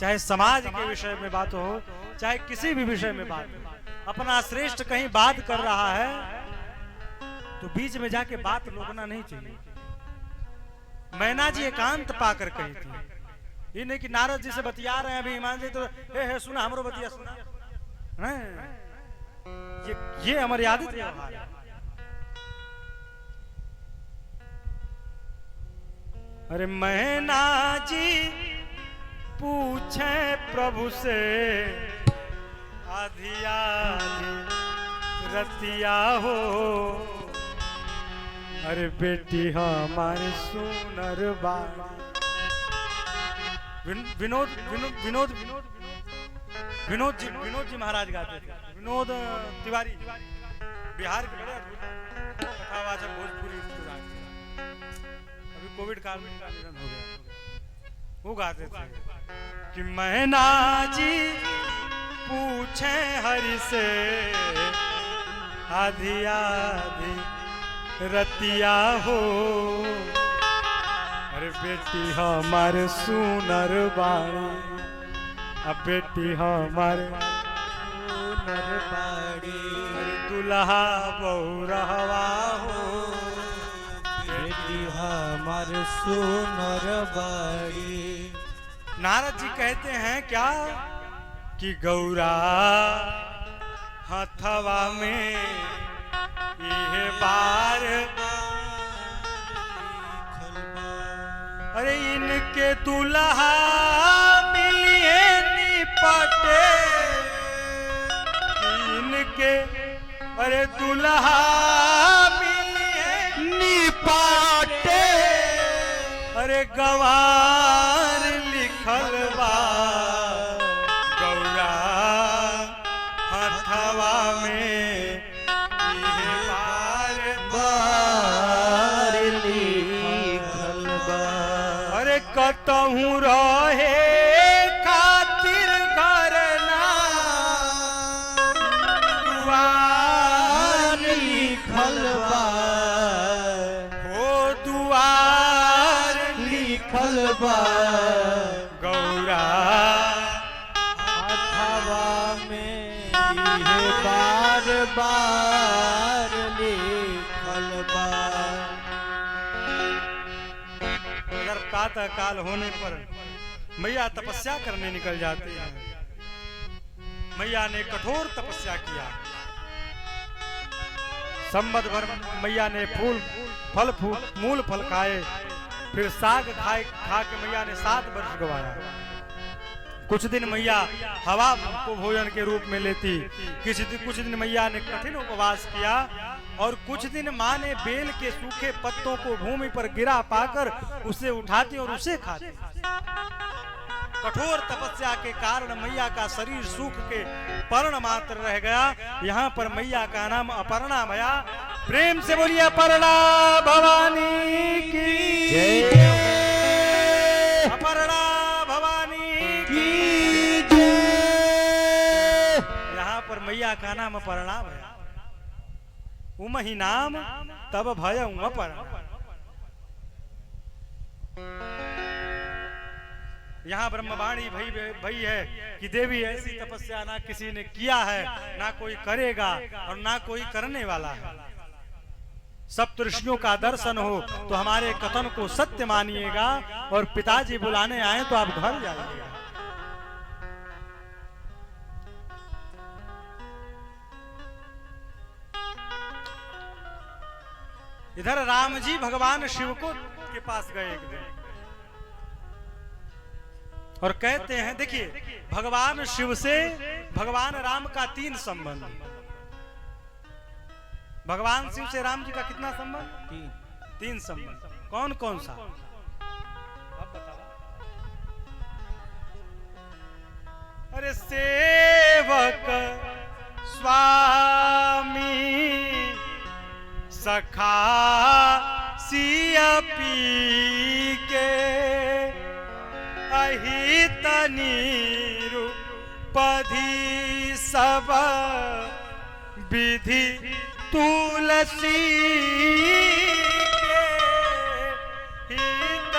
चाहे समाज के विषय में बात हो, चाहे किसी भी विषय में बात हो, अपना श्रेष्ठ कहीं बात कर रहा है तो बीच में जाके बात रोकना नहीं चाहिए। मैना जी एकांत पाकर कही थी, ये नहीं कि नारद जी से बतिया रहे हैं अभी ईमान जी तो हे सुना हमरो बतिया सुना, ये अमर्यादित व्यवहार है। अरे मैना जी पूछे प्रभु से आधिया रतिया हो, अरे बेटी हमारे सुनर बाड़ी। विनोद जी महाराज गाते थे, विनोद तिवारी बिहार के बड़े अद्भुत कथावाचक भोजपुरी अभी कोविड काल में निधन हो गया। वो गाते थे कि मैना जी पूछे हरि से आधी आधी रतिया हो। अरे बेटी हमारे सुनर बाड़ी, अब बेटी हमारे सुनर बाड़ी, दुल्हा बहुरहवा हो। बेटी हमारे सुनर बाड़ी। नारद जी कहते हैं क्या कि गौरा हथवा में ये बार, अरे इनके दुल्हा मिलिए निपटे, इनके अरे दुल्हा मिलिए निपटे, अरे गवार लिखल बा गौरा हथवा में ये बार बार लिखल बा। अरे कतहूँ रहे खातिर करना दुआर लिखल बा। हो दुआर लिखल बा। गौरा हथवा में ये बार बार लिखल बा। अगर प्रातः काल होने पर मैया तपस्या करने निकल जाती है। मैया ने कठोर तपस्या किया, संवत भर मैया ने फूल फल मूल फल खाए, फिर साग खाए, खा के मैया ने 7 वर्ष गवाया। कुछ दिन मैया हवा को भोजन के रूप में लेती, कुछ दिन मैया ने कठिन उपवास किया, और कुछ दिन माँ ने बेल के सूखे पत्तों को भूमि पर गिरा पाकर उसे उठाती और उसे खाती। कठोर तपस्या के कारण मैया का शरीर सूख के पर्ण मात्र रह गया। यहाँ पर मैया का नाम अपर्णा भया। प्रेम से बोलिए अपर्णा भवानी की जय। अपर्णा भवानी की जय। यहाँ पर मैया का नाम अपर्णा भया। उम ही नाम तब भय अपर्णा। यहाँ ब्रह्मवाणी भई है कि देवी ऐसी तपस्या ना किसी ने किया है, ना कोई करेगा और ना कोई करने वाला है। सप्तऋषियों का दर्शन हो तो हमारे कथन को सत्य मानिएगा, और पिताजी बुलाने आए तो आप घर जाइएगा। इधर राम जी भगवान शिव को के पास गए एक दिन, और कहते हैं, देखिए भगवान शिव से भगवान राम का 3 संबंध। भगवान शिव से राम जी का कितना संबंध? 3 संबंध। कौन कौन सा? आप बताओ। अरे सेवक स्वामी सखा सिया पी के अहित निरुपधि सब विधि तुलसी के हित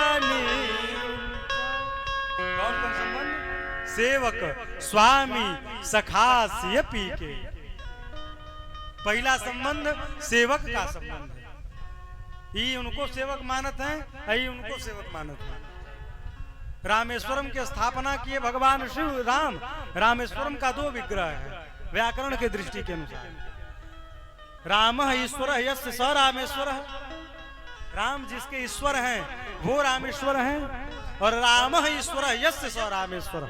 कौन कौन संबंध? सेवक स्वामी सखा सिया पी के। पहला संबंध सेवक का संबंध है। ये उनको सेवक मानत हैं, यही उनको सेवक मानत हैं। रामेश्वरम की स्थापना किए भगवान शिव राम। रामेश्वरम का 2 विग्रह है व्याकरण के दृष्टि के अनुसार। राम ईश्वर यस्य स रामेश्वर। राम जिसके ईश्वर हैं वो रामेश्वर हैं, और राम ईश्वर यस्य स रामेश्वर।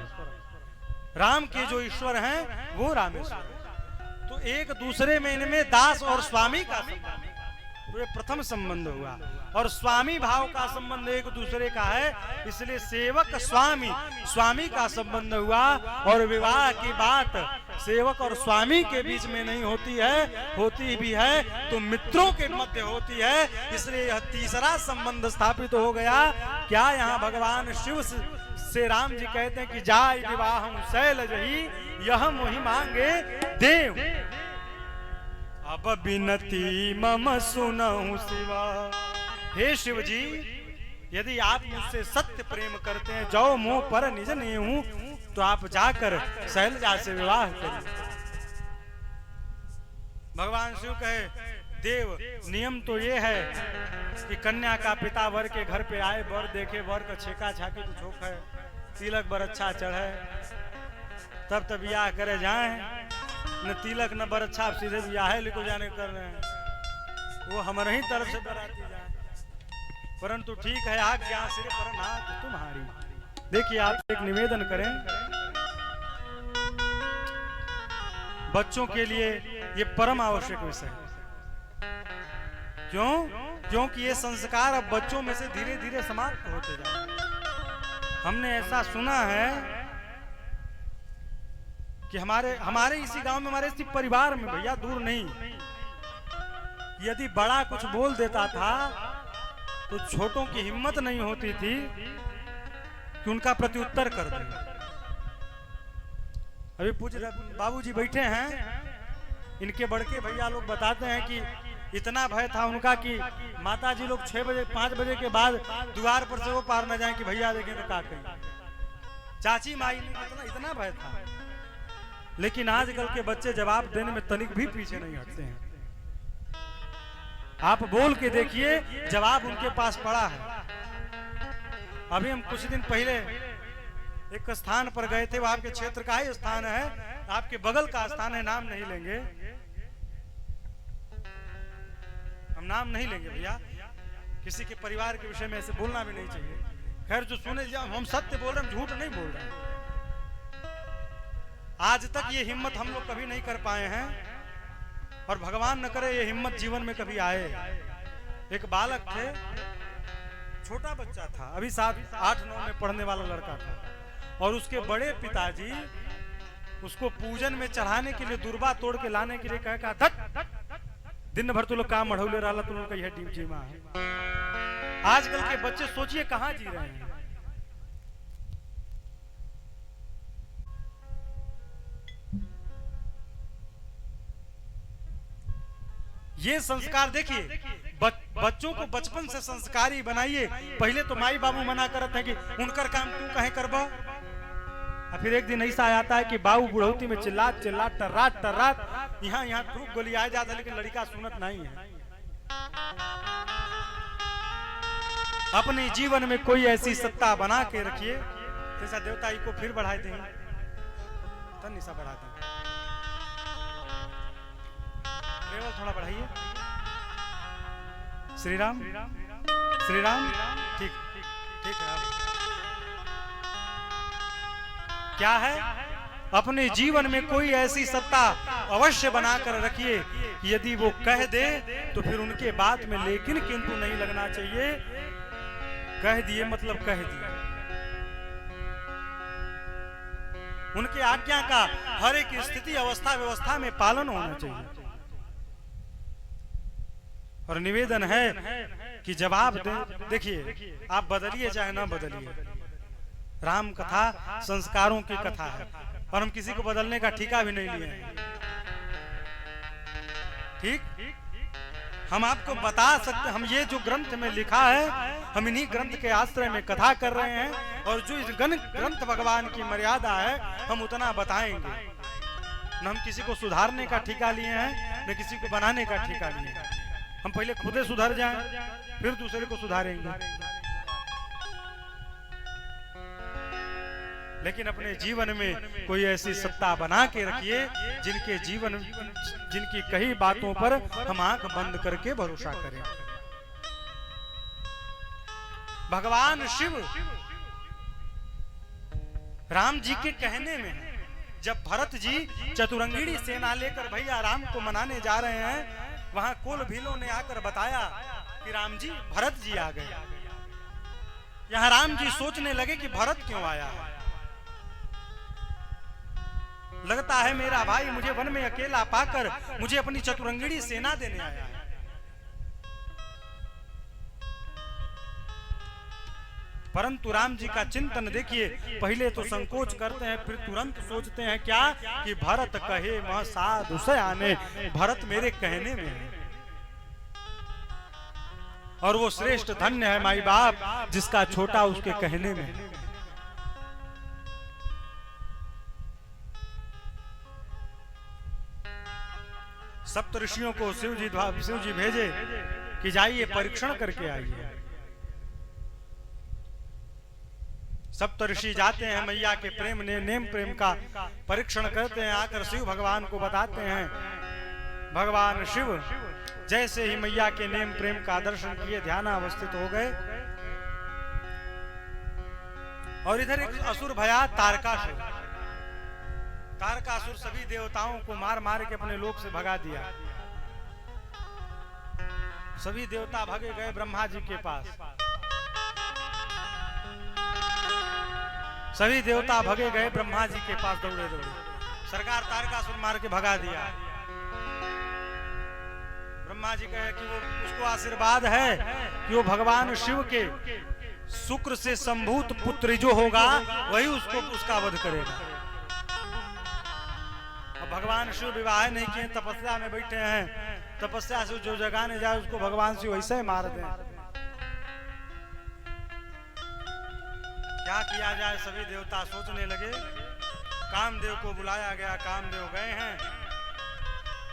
राम के जो ईश्वर हैं वो रामेश्वर। तो एक दूसरे में इनमें दास और स्वामी का संबंध, तो ये प्रथम संबंध हुआ। और स्वामी भाव का संबंध एक दूसरे का है, इसलिए सेवक स्वामी स्वामी का संबंध हुआ। और विवाह की बात सेवक और स्वामी के बीच में नहीं होती है, होती भी है तो मित्रों के मध्य होती है। इसलिए यह तीसरा संबंध स्थापित हो गया। क्या यहाँ भगवान शिव उससे राम जी कहते हैं कि जाय विवाह शैल जही यह मोहि मांगे देव, अब बिनती मम सुनहु शिवा। हे शिव जी, यदि आप मुझसे सत्य प्रेम करते हैं, जो मुंह पर निज नेहूं, तो आप जाकर शैलजा से विवाह करिए। भगवान शिव कहे, देव नियम तो ये है कि कन्या का पिता वर के घर पे आए, वर देखे, वर का छेका छाके कुछ हो है, तिलक बर अच्छा चढ़े, तब तब ब्याह करे जाए। न तिलक न बर अच्छा, सीधे ब्याह लेको जाने कर रहे हैं, वो हमारे ही तरफ से बराती जाए। परंतु ठीक है, आज्ञा सिर पर नाथ तुम्हारी। देखिए, आप एक निवेदन करें, बच्चों के लिए ये परम आवश्यक विषय है। क्यों? क्योंकि ये संस्कार अब बच्चों में से धीरे धीरे समाप्त होते जा रहे हैं। हमने ऐसा सुना है कि हमारे इसी गांव में, हमारे इसी परिवार में, भैया दूर नहीं, यदि बड़ा कुछ बोल देता था तो छोटों की हिम्मत नहीं होती थी कि उनका प्रत्युत्तर कर दें। अभी पूज्य बाबूजी बैठे हैं, इनके बड़के भैया लोग बताते हैं कि इतना भय था उनका कि माता जी लोग 6 बजे 5 बजे के बाद द्वार पर से वो पार न जाए कि भैया देखें तो का कहीं। चाची माई ने इतना भय था। लेकिन आजकल के बच्चे जवाब देने में तनिक भी पीछे नहीं हटते हैं। आप बोल के देखिए, जवाब उनके पास पड़ा है। अभी हम कुछ दिन पहले एक स्थान पर गए थे, वो आपके क्षेत्र का ही स्थान है, आपके बगल का स्थान है, नाम नहीं लेंगे, हम नाम नहीं लेंगे भैया, किसी के परिवार के विषय में ऐसे बोलना भी नहीं चाहिए। खैर, जो सुने, हम सत्य बोल रहे हैं, हम झूठ नहीं बोल रहे हैं। आज तक ये हिम्मत हम लोग कभी नहीं कर पाए हैं, और भगवान न करे ये हिम्मत जीवन में कभी आए। एक बालक थे, छोटा बच्चा था, अभी 7-8-9 में पढ़ने वाला लड़का था, और उसके बड़े पिताजी उसको पूजन में चढ़ाने के लिए दुर्बा तोड़ के लाने के लिए कहा, धत दिन भर तो लोग काम मढ़ौले रहा, तो लोग यह टीम चीमा है। आजकल के बच्चे सोचिए कहां जी रहे हैं। ये संस्कार देखिए, बच्चों को बचपन से संस्कारी बनाइए। पहले तो माई बाबू मना करते हैं कि उनकर काम तू कहे करबो, और फिर एक दिन ऐसा आता है कि बाबू बुढ़ौती में चिल्ला चिल्ला टर्राट टर्राट यहाँ थूक गोली आ जाता है, लेकिन लड़का सुनत नहीं है। अपने जीवन में कोई ऐसी सत्ता बना के रखिए, जैसा देवता को फिर बढ़ाए दें, तनिसा बढ़ाते हैं, लेवल थोड़ा बढ़ाइए। श्री राम, श्री राम, ठीक ठीक है। क्या है? अपने जीवन में कोई ऐसी सत्ता अवश्य बनाकर रखिए कि यदि वो कह दे तो फिर उनके बात में लेकिन किंतु नहीं लगना चाहिए। कह दिए मतलब कह दिए। उनके आज्ञा का हर एक स्थिति अवस्था व्यवस्था में पालन होना चाहिए। और निवेदन है कि जवाब दे। देखिए, आप बदलिए चाहे ना बदलिए, राम कथा संस्कारों की कथा है, और हम किसी को बदलने का ठेका भी नहीं लिए हैं। ठीक, हम आपको बता सकते, हम ये जो ग्रंथ में लिखा है, हम इन्हीं ग्रंथ के आश्रय में कथा कर रहे हैं, और जो इस ग्रंथ भगवान की मर्यादा है हम उतना बताएंगे। न हम किसी को सुधारने का ठेका लिए हैं, न किसी को बनाने का ठेका लिए हैं। हम पहले खुदे सुधर जाएं, फिर दूसरे को सुधारेंगे। लेकिन अपने जीवन में कोई ऐसी सत्ता बना के रखिए जिनकी कई बातों पर हम आंख बंद करके भरोसा करें। भगवान शिव राम जी के कहने में, जब भरत जी चतुरंगिणी सेना लेकर भैया राम को मनाने जा रहे हैं, वहां कुल भीलों ने आकर बताया कि राम जी, भरत जी आ गए। यहां राम जी सोचने लगे कि भरत क्यों आया है। लगता है मेरा भाई मुझे वन में अकेला पाकर मुझे अपनी चतुरंगिणी सेना देने आया है। परंतु राम जी का चिंतन देखिए, पहले तो संकोच करते हैं, फिर तुरंत सोचते हैं क्या कि भरत कहे मह साधु सयाने, भरत मेरे कहने में है। और वो श्रेष्ठ धन्य है माई बाप जिसका छोटा उसके कहने में है। सप्त ऋषियों को शिव जी भेजे कि जाइए परीक्षण करके आइए। सप्त ऋषि जाते हैं, मैया के प्रेम नेम प्रेम का परीक्षण करते हैं, आकर शिव भगवान को बताते हैं। भगवान शिव जैसे ही मैया के नेम प्रेम का दर्शन किए ध्यानावस्थित हो गए। और इधर एक असुर भया तारकासुर। तारकासुर सभी देवताओं को मार मार के अपने लोक से भगा दिया। सभी देवता भागे गए ब्रह्मा जी के पास। सभी देवता भागे गए ब्रह्मा जी के पास दौड़े दौड़े, सरकार तारकासुर मार के भगा दिया। ब्रह्मा जी कहे कि वो उसको आशीर्वाद है कि वो भगवान शिव के शुक्र से संभूत पुत्र जो होगा वही उसको उसका वध करेगा। अब भगवान शिव विवाह नहीं किए, तपस्या में बैठे हैं, तपस्या से जो जगाने जाए उसको भगवान शिव वैसे ही मार दें। क्या किया जाए, सभी देवता सोचने लगे। कामदेव को बुलाया गया, कामदेव गए हैं,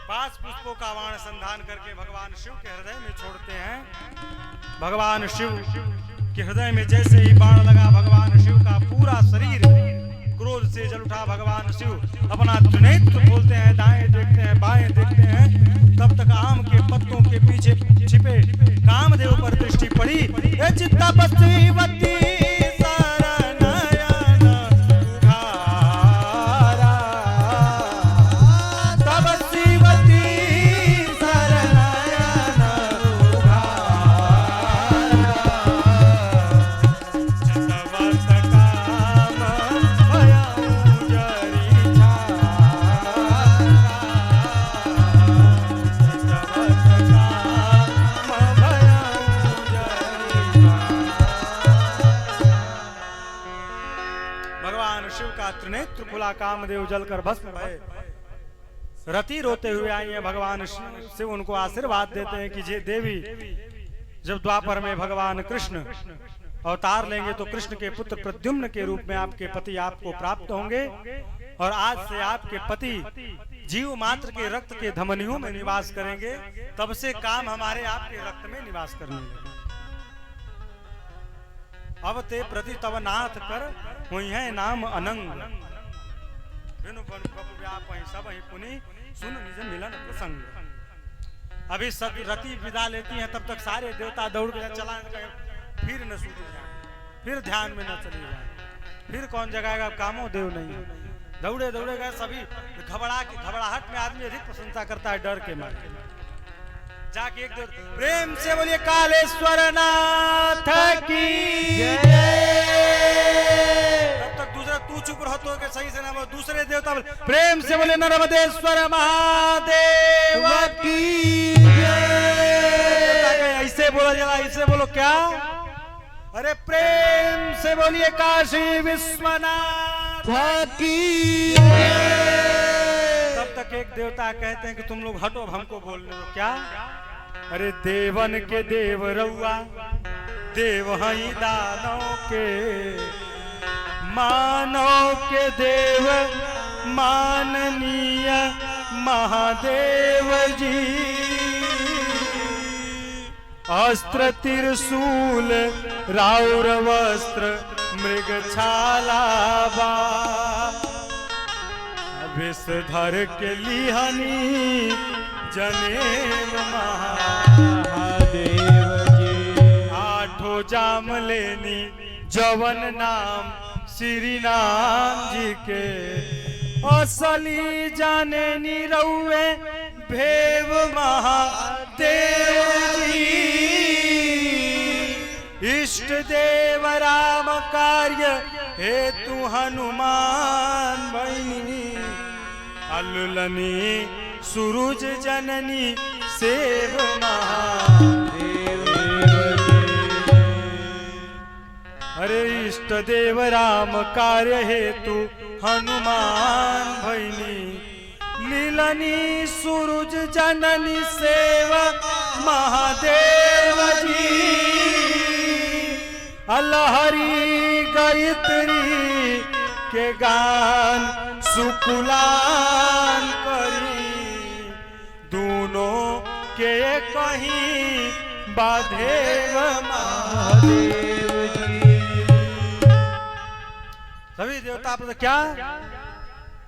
5 पुष्पों का बाण संधान करके भगवान शिव के हृदय में छोड़ते हैं। भगवान शिव के हृदय में जैसे ही बाण लगा, भगवान शिव का पूरा शरीर क्रोध से जल उठा। भगवान शिव अपना त्रिनेत्र खोलते हैं, दाएं देखते हैं, बाएं देखते हैं। तब तक आम के पत्तों के पीछे छिपे कामदेव पर दृष्टि पड़ी। त्रिनेत्र खुला, कामदेव जलकर भस्म भये। रति रोते हुए आई हैं भगवान शिव, उनको आशीर्वाद देते हैं कि जे देवी, जब द्वापर में भगवान कृष्ण अवतार लेंगे तो कृष्ण के पुत्र प्रद्युम्न के रूप में आपके पति आपको प्राप्त होंगे। और आज से आपके पति जीव मात्र के रक्त के धमनियों में निवास करेंगे। तब से काम हमारे आपके रक्त में निवास करने लगे। अब ते प्रति तव नाथ कर हुई है नाम अनंग। बिनु बन कपु व्यापहि सब ही पुनि सुन निज मिलन प्रसंग। अभी सब रति विदा लेती हैं, तब तक सारे देवता दौड़ के चला, फिर न सूझ जाए, फिर ध्यान में न चली जाए, फिर कौन जगाएगा, कामो देव नहीं। दौड़े दौड़े गए सभी, घबराहट में आदमी अधिक प्रशंसा करता है डर के मारे। जाके एक देव प्रेम से बोलिए कालेश्वर नाथ की जय। तब तक दूसरा तू चुप रहो तो के सही से ना बोलो, दूसरे देवता बोले प्रेम से बोले नर्मदेश्वर महादेव की जय। ऐसे बोला जरा, ऐसे बोलो क्या, अरे प्रेम से बोलिए काशी विश्वनाथ की जय। तब तक एक देवता कहते हैं कि तुम लोग हटो, हमको बोलने दो। क्या, अरे देवन के देव रउआ, देव हई दानव के, मानव के देव माननीय महादेव जी। अस्त्र त्रिशूल राउर वस्त्र मृग छाला बा, विषधर के लिहनी जनेम महादेव जी। आठों जाम लेनी जवन नाम श्री राम जी के, असली जाने नी रउए भेव महादेव जी। इष्ट देव राम कार्य हेतु हनुमान बनी, अलुलनी सूरज जननी सेव महादेव। अरे इष्ट देव राम कार्य हेतु हनुमान भैनी लीलनी सूरज जननी सेवक महादेव जी अलहरी गायत्री के गान सुकुलान करी दोनों के कहीं बाधेव महादेव जी। सभी देवता पर क्या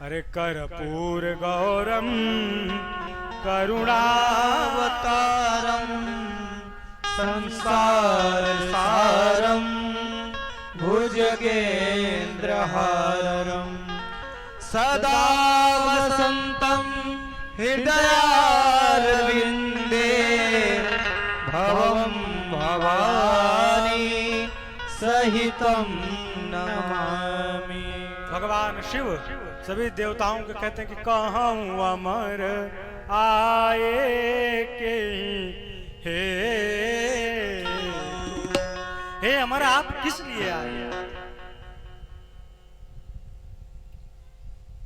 अरे कर्पूर गौरम करुणावतारम संसार सारम भुजगेन्द्रहारम सदा वसंतम हृदयारविंदे भवम भवानी सहितम नमामि। भगवान शिव सभी देवताओं को कहते हैं कि कहूँ अमर आए के हे अमर आप किस लिए आए।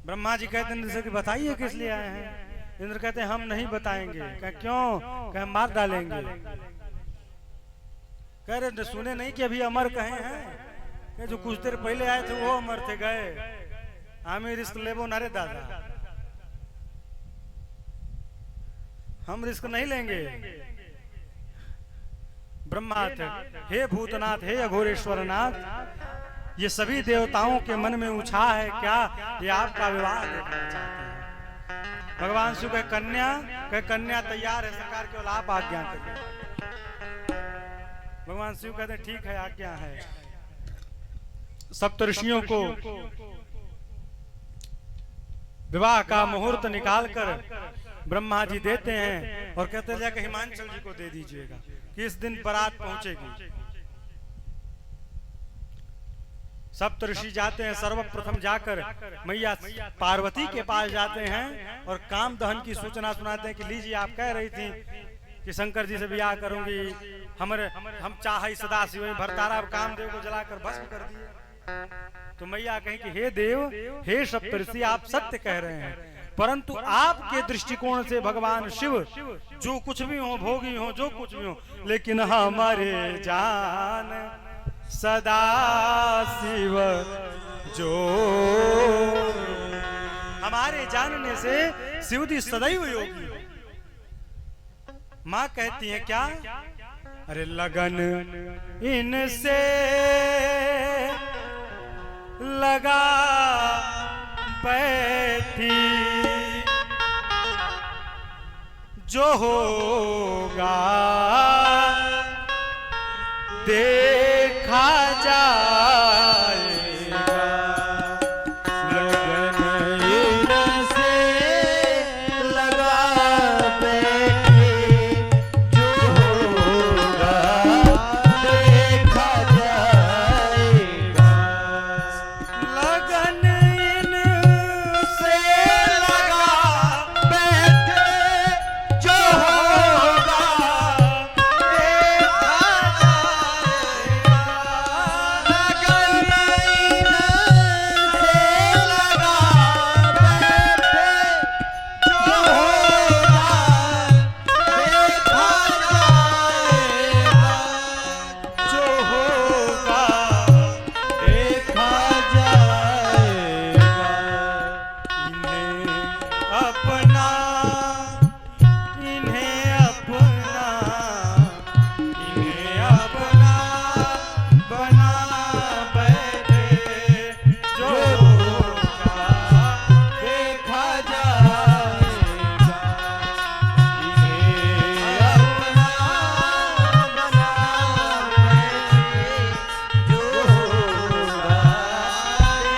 ब्रह्मा जी कहते हैं इंद्र से कि बताइए किस लिए आए हैं। इंद्र कहते हैं हम नहीं बताएंगे। कह क्यों? कह मार डालेंगे। कह रहे सुने नहीं कि अभी अमर कहे हैं। कह जो कुछ देर पहले आए थे वो अमर थे गए। हमें रिस्क लेबो ना रे दादा, हम रिस्क नहीं लेंगे। ब्रह्मा हे भूतनाथ हे अघोरेश्वरनाथ ये सभी देवताओं के मन में उछा है क्या ये आपका विवाह देखना चाहते हैं। भगवान शिव कह कन्या तैयार है सरकार केवल आप आज्ञा करिए। भगवान शिव कहते ठीक है आज्ञा है। सप्तऋषियों को विवाह का मुहूर्त निकालकर ब्रह्मा जी देते हैं और कहते जाकर हिमांचल जी को दे दीजिएगा कि इस दिन बारात पहुंचेगी। सप्तऋषि जाते हैं सर्वप्रथम जाकर मैया पार्वती के पास जाते हैं और काम दहन की सूचना सुनाते हैं कि लीजिए आप कह रही थी कि शंकर जी से ब्याह करूंगी, हम चाहे सदा शिव भरतारा कामदेव को जलाकर भस्म कर दिए। तो मैया कहीं कि हे देव हे सप्तऋषि आप सत्य कह रहे हैं, परंतु आपके दृष्टिकोण से भगवान शिव जो कुछ भी हो भोगी हो जो कुछ भी हो, लेकिन हमारे जान सदा शिव जो हमारे जानने से शिव जी सदैव योगी। माँ कहती है क्या अरे लगन इनसे लगा बैठी जो होगा देखा जाएगा। लगन इनसे लगा बैठी जो होगा देखा जाएगा। लगन इनसे लगा बैठे जो होगा देखा जाएगा। लगन इनसे लगा बैठे जो होगा देखा जाएगा। जो होगा देखा जाएगा। इन्हें अपना बना बैठे जो होगा देखा जाएगा। इन्हें अपना बना बैठे जो होगा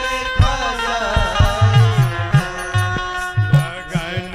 देखा जाएगा। लगन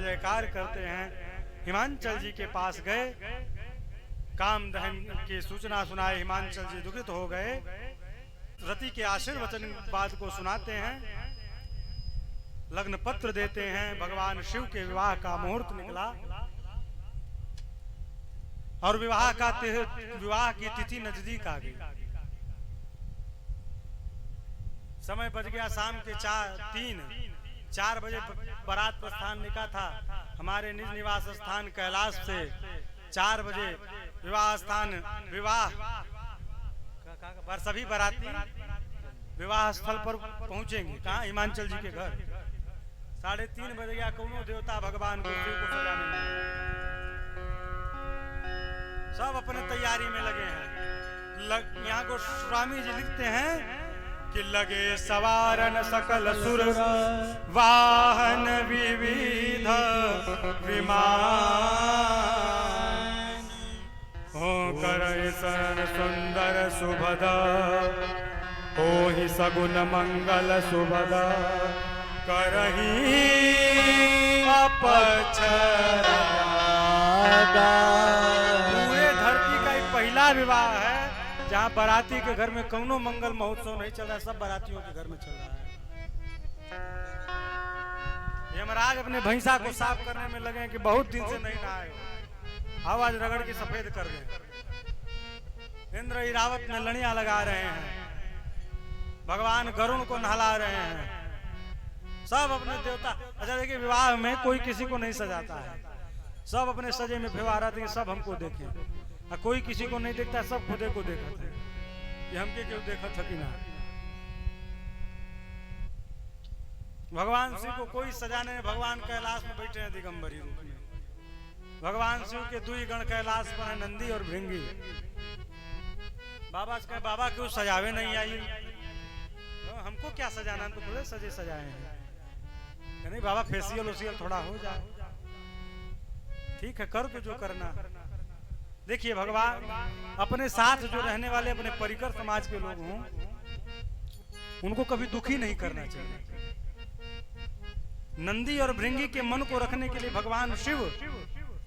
जयकार करते हैं। हिमांचल जी के पास गए, काम दहन की सूचना सुनाए। हिमांचल जी दुखित हो गए, रति के आशीर्वचन बात को सुनाते हैं, लग्न पत्र देते हैं। भगवान शिव के विवाह का मुहूर्त निकला और विवाह की तिथि नजदीक आ गई। समय बज गया शाम के 4 बजे बारात प्रस्थान निकला था। हमारे निज निवास स्थान कैलाश से 4 बजे विवाह पर सभी बाराती विवाह स्थल पर पहुंचेंगे। कहाँ? हिमांचल जी के घर। 3:30 बज गया, कौनो देवता भगवान को सजाने में सब अपने तैयारी में लगे हैं। यहाँ को स्वामी जी लिखते हैं कि लगे सवारन सकल सुर वाहन विविध विमान हो कर शरण सुंदर सुभद हो ही सगुन मंगल सुभद करही अपचरा। पूरे धरती का एक पहला विवाह है जहाँ बाराती के घर में कौनो मंगल महोत्सव नहीं चल रहा है, सब बारातियों के घर में चल रहा है। यमराज अपने भैंसा को साफ करने में लगे कि बहुत दिन से नहीं नहाए हो, आवाज रगड़ के सफेद कर दें। इंद्र इरावत में लड़ियां लगा रहे हैं, भगवान गरुण को नहला रहे हैं, सब अपने देवता। अच्छा देखिए, विवाह में कोई किसी को नहीं सजाता है, सब अपने सजे में फेवारा थे, सब हमको देखे। कोई किसी को नहीं देखता, सब खुदे को देखा था कि हमके क्यों देखा था कि ना। भगवान शिव को कोई सजाने में, भगवान कैलाश में बैठे हैं दिगंबरी रूप में। भगवान शिव के 2 गण कैलाश पर है, नंदी और भृंगी। बाबा से कहे, बाबा क्यों सजावे नहीं आई? हमको क्या सजाना, तो खुदे सजे सजाए हैं। नहीं बाबा, फेसियल उसियल थोड़ा हो जाए। ठीक है, कर तो जो करना। देखिए, भगवान अपने साथ जो रहने वाले अपने परिकर समाज के लोग हों, उनको कभी दुखी नहीं करना चाहिए। नंदी और भृंगी के मन को रखने के लिए भगवान शिव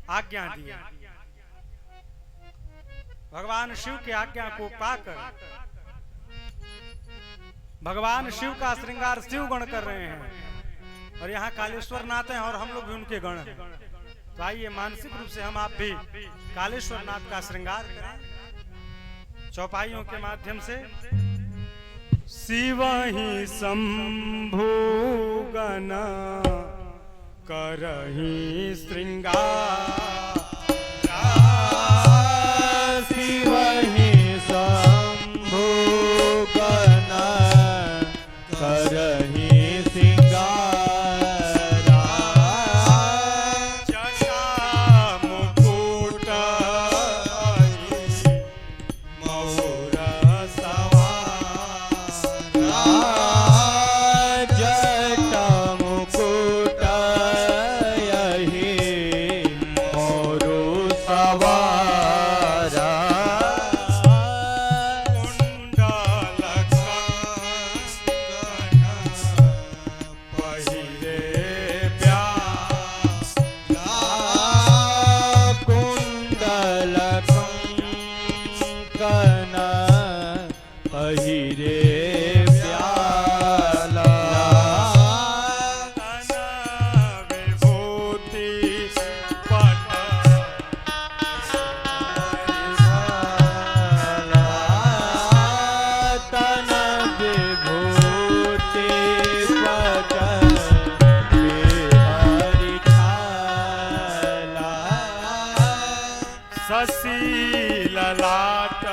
आज्ञा दी। भगवान शिव की आज्ञा को पाकर भगवान शिव का श्रृंगार शिव गण कर रहे हैं और यहाँ कालेश्वर नाथ हैं और हम लोग भी उनके गण हैं। तो आइए मानसिक रूप से हम आप भी कालेश्वर नाथ का श्रृंगार करें चौपाइयों के माध्यम से। शिव ही शंभु गण करहि श्रृंगार, शिव ही शंभु गण करहि शशि ललाट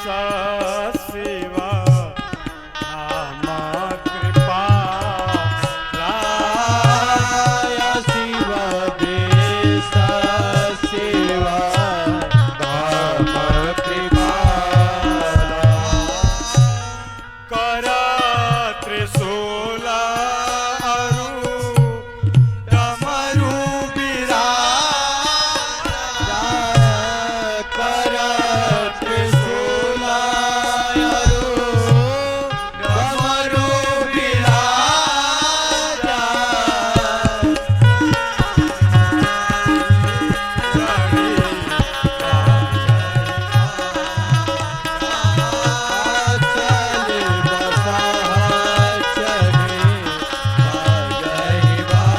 शिवा धाम कृपा राय शिव देश शिवा धाम कृपा कर त्रिशूल अरु डमरू कर त्रिशूल अरु डमरू बिराजा चले बसा चले जय बम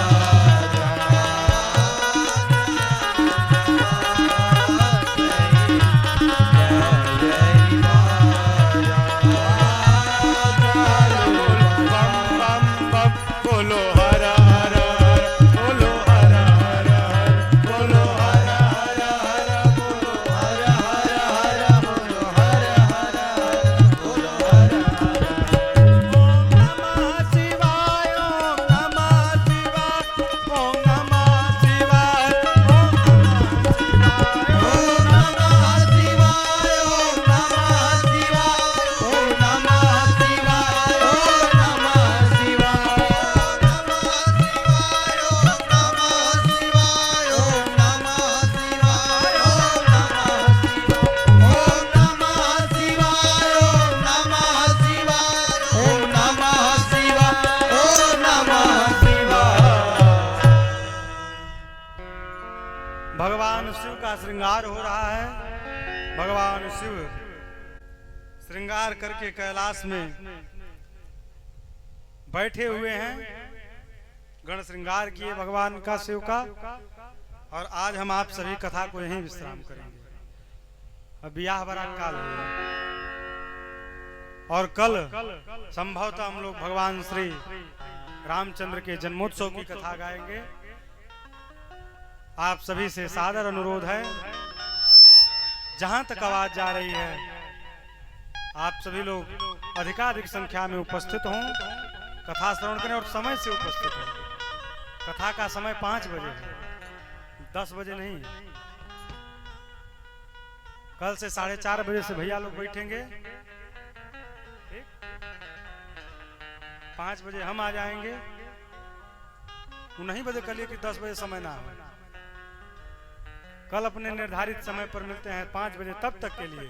बम बम बोलो हर हर हर बोलो हर हर हर बोलो हर हर हर बोलो ओम नमः शिवाय ओम नमः शिवाय ओम नमः शिवाय ओम नमः शिवाय ओम नमः शिवाय ओम नमः शिवाय ओम नमः शिवाय ओम नमः शिवाय ओम नमः शिवाय ओम नमः शिवाय ओम नमः शिवाय ओम नमः शिवाय भगवान शिव का श्रृंगार हो रहा है। भगवान शिव श्रृंगार करके कैलाश में बैठे हुए हैं। गण श्रृंगार किए भगवान का शिव का। और आज हम आप सभी कथा को यहीं विश्राम करेंगे। अब ब्याह बारात काल है और कल संभवतः हम लोग भगवान श्री रामचंद्र के जन्मोत्सव की कथा गाएंगे। आप सभी से सादर अनुरोध है, जहां तक आवाज जा रही है आप सभी लोग अधिकाधिक संख्या में उपस्थित हों, कथा श्रवण करें और समय से उपस्थित हों। कथा का समय 5 बजे है, 10 बजे नहीं। कल से 4:30 बजे से भैया लोग बैठेंगे। 5 बजे हम आ जाएंगे। 9 बजे कल कि 10 बजे समय ना हो। कल अपने निर्धारित समय पर मिलते हैं 5 बजे। तब तक के लिए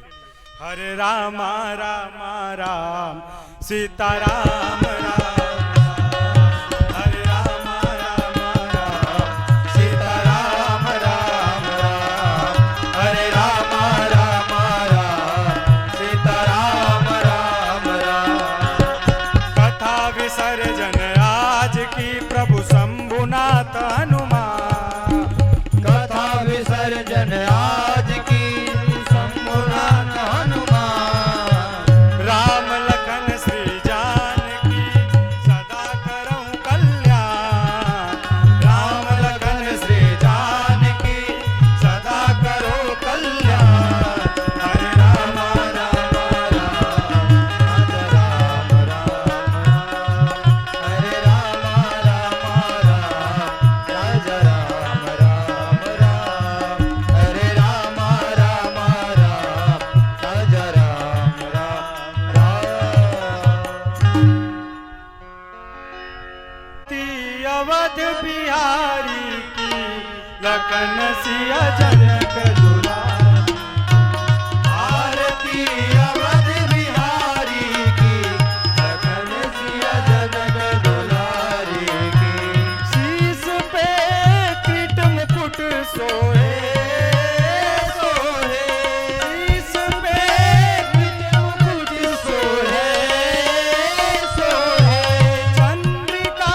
हरे रामा रामा राम सीता राम राम हरे रामा रामा राम सीता राम राम राम हरे रामा रामा राम सीता राम राम राम। कथा विसर्जन आज की प्रभु शंभुनाथ हनुमान। कथा विसर्जन आज की शंभुनाथ हनुमान। राम लखन श्री जानकी सदा करऊं कल्याण। राम लखन श्री जानकी सदा करो कल्याण। हरे राम राम राम राम राम हरे राम राम राम राज राम राम राम हरे राम राम राम राज राम राम राम। ती अवध बिहारी की लखन सिया जनक दुलारी। आरती अवध बिहारी की लखन सिया जनक दुलारी की। शीश पे किट मुकुट सोए सोहे। शीश पे किट मुकुट सोहे सोहे। चंद्रिका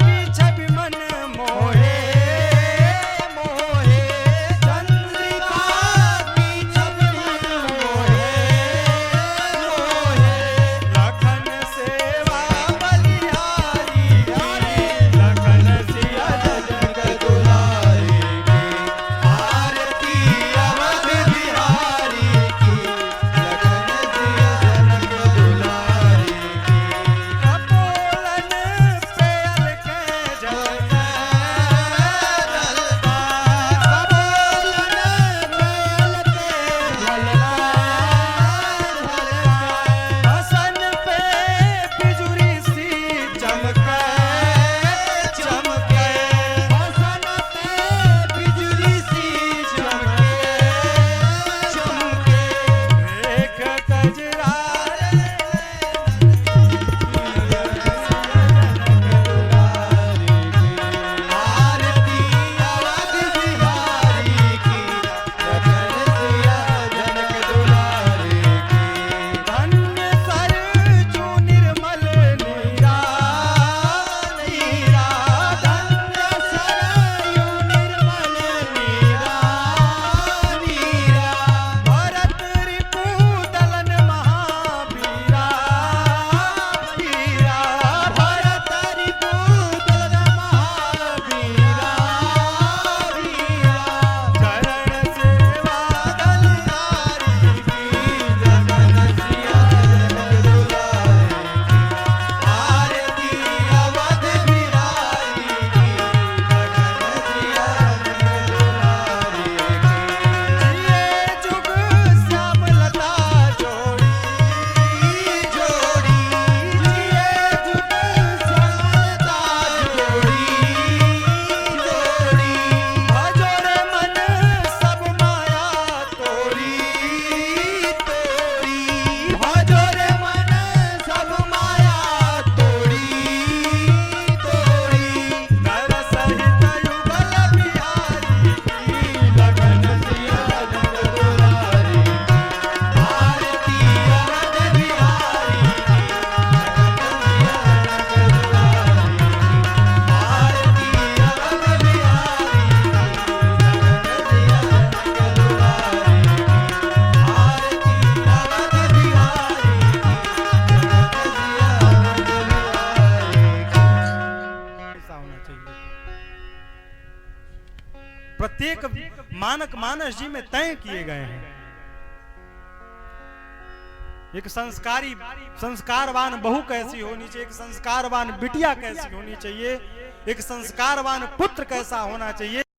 की छवि मन मोहे मोहे। चंद्रिका मानक मानस जी में तय किए गए हैं। एक संस्कारवान बहू कैसी होनी चाहिए, एक संस्कारवान बिटिया कैसी होनी चाहिए, एक संस्कारवान पुत्र कैसा होना चाहिए,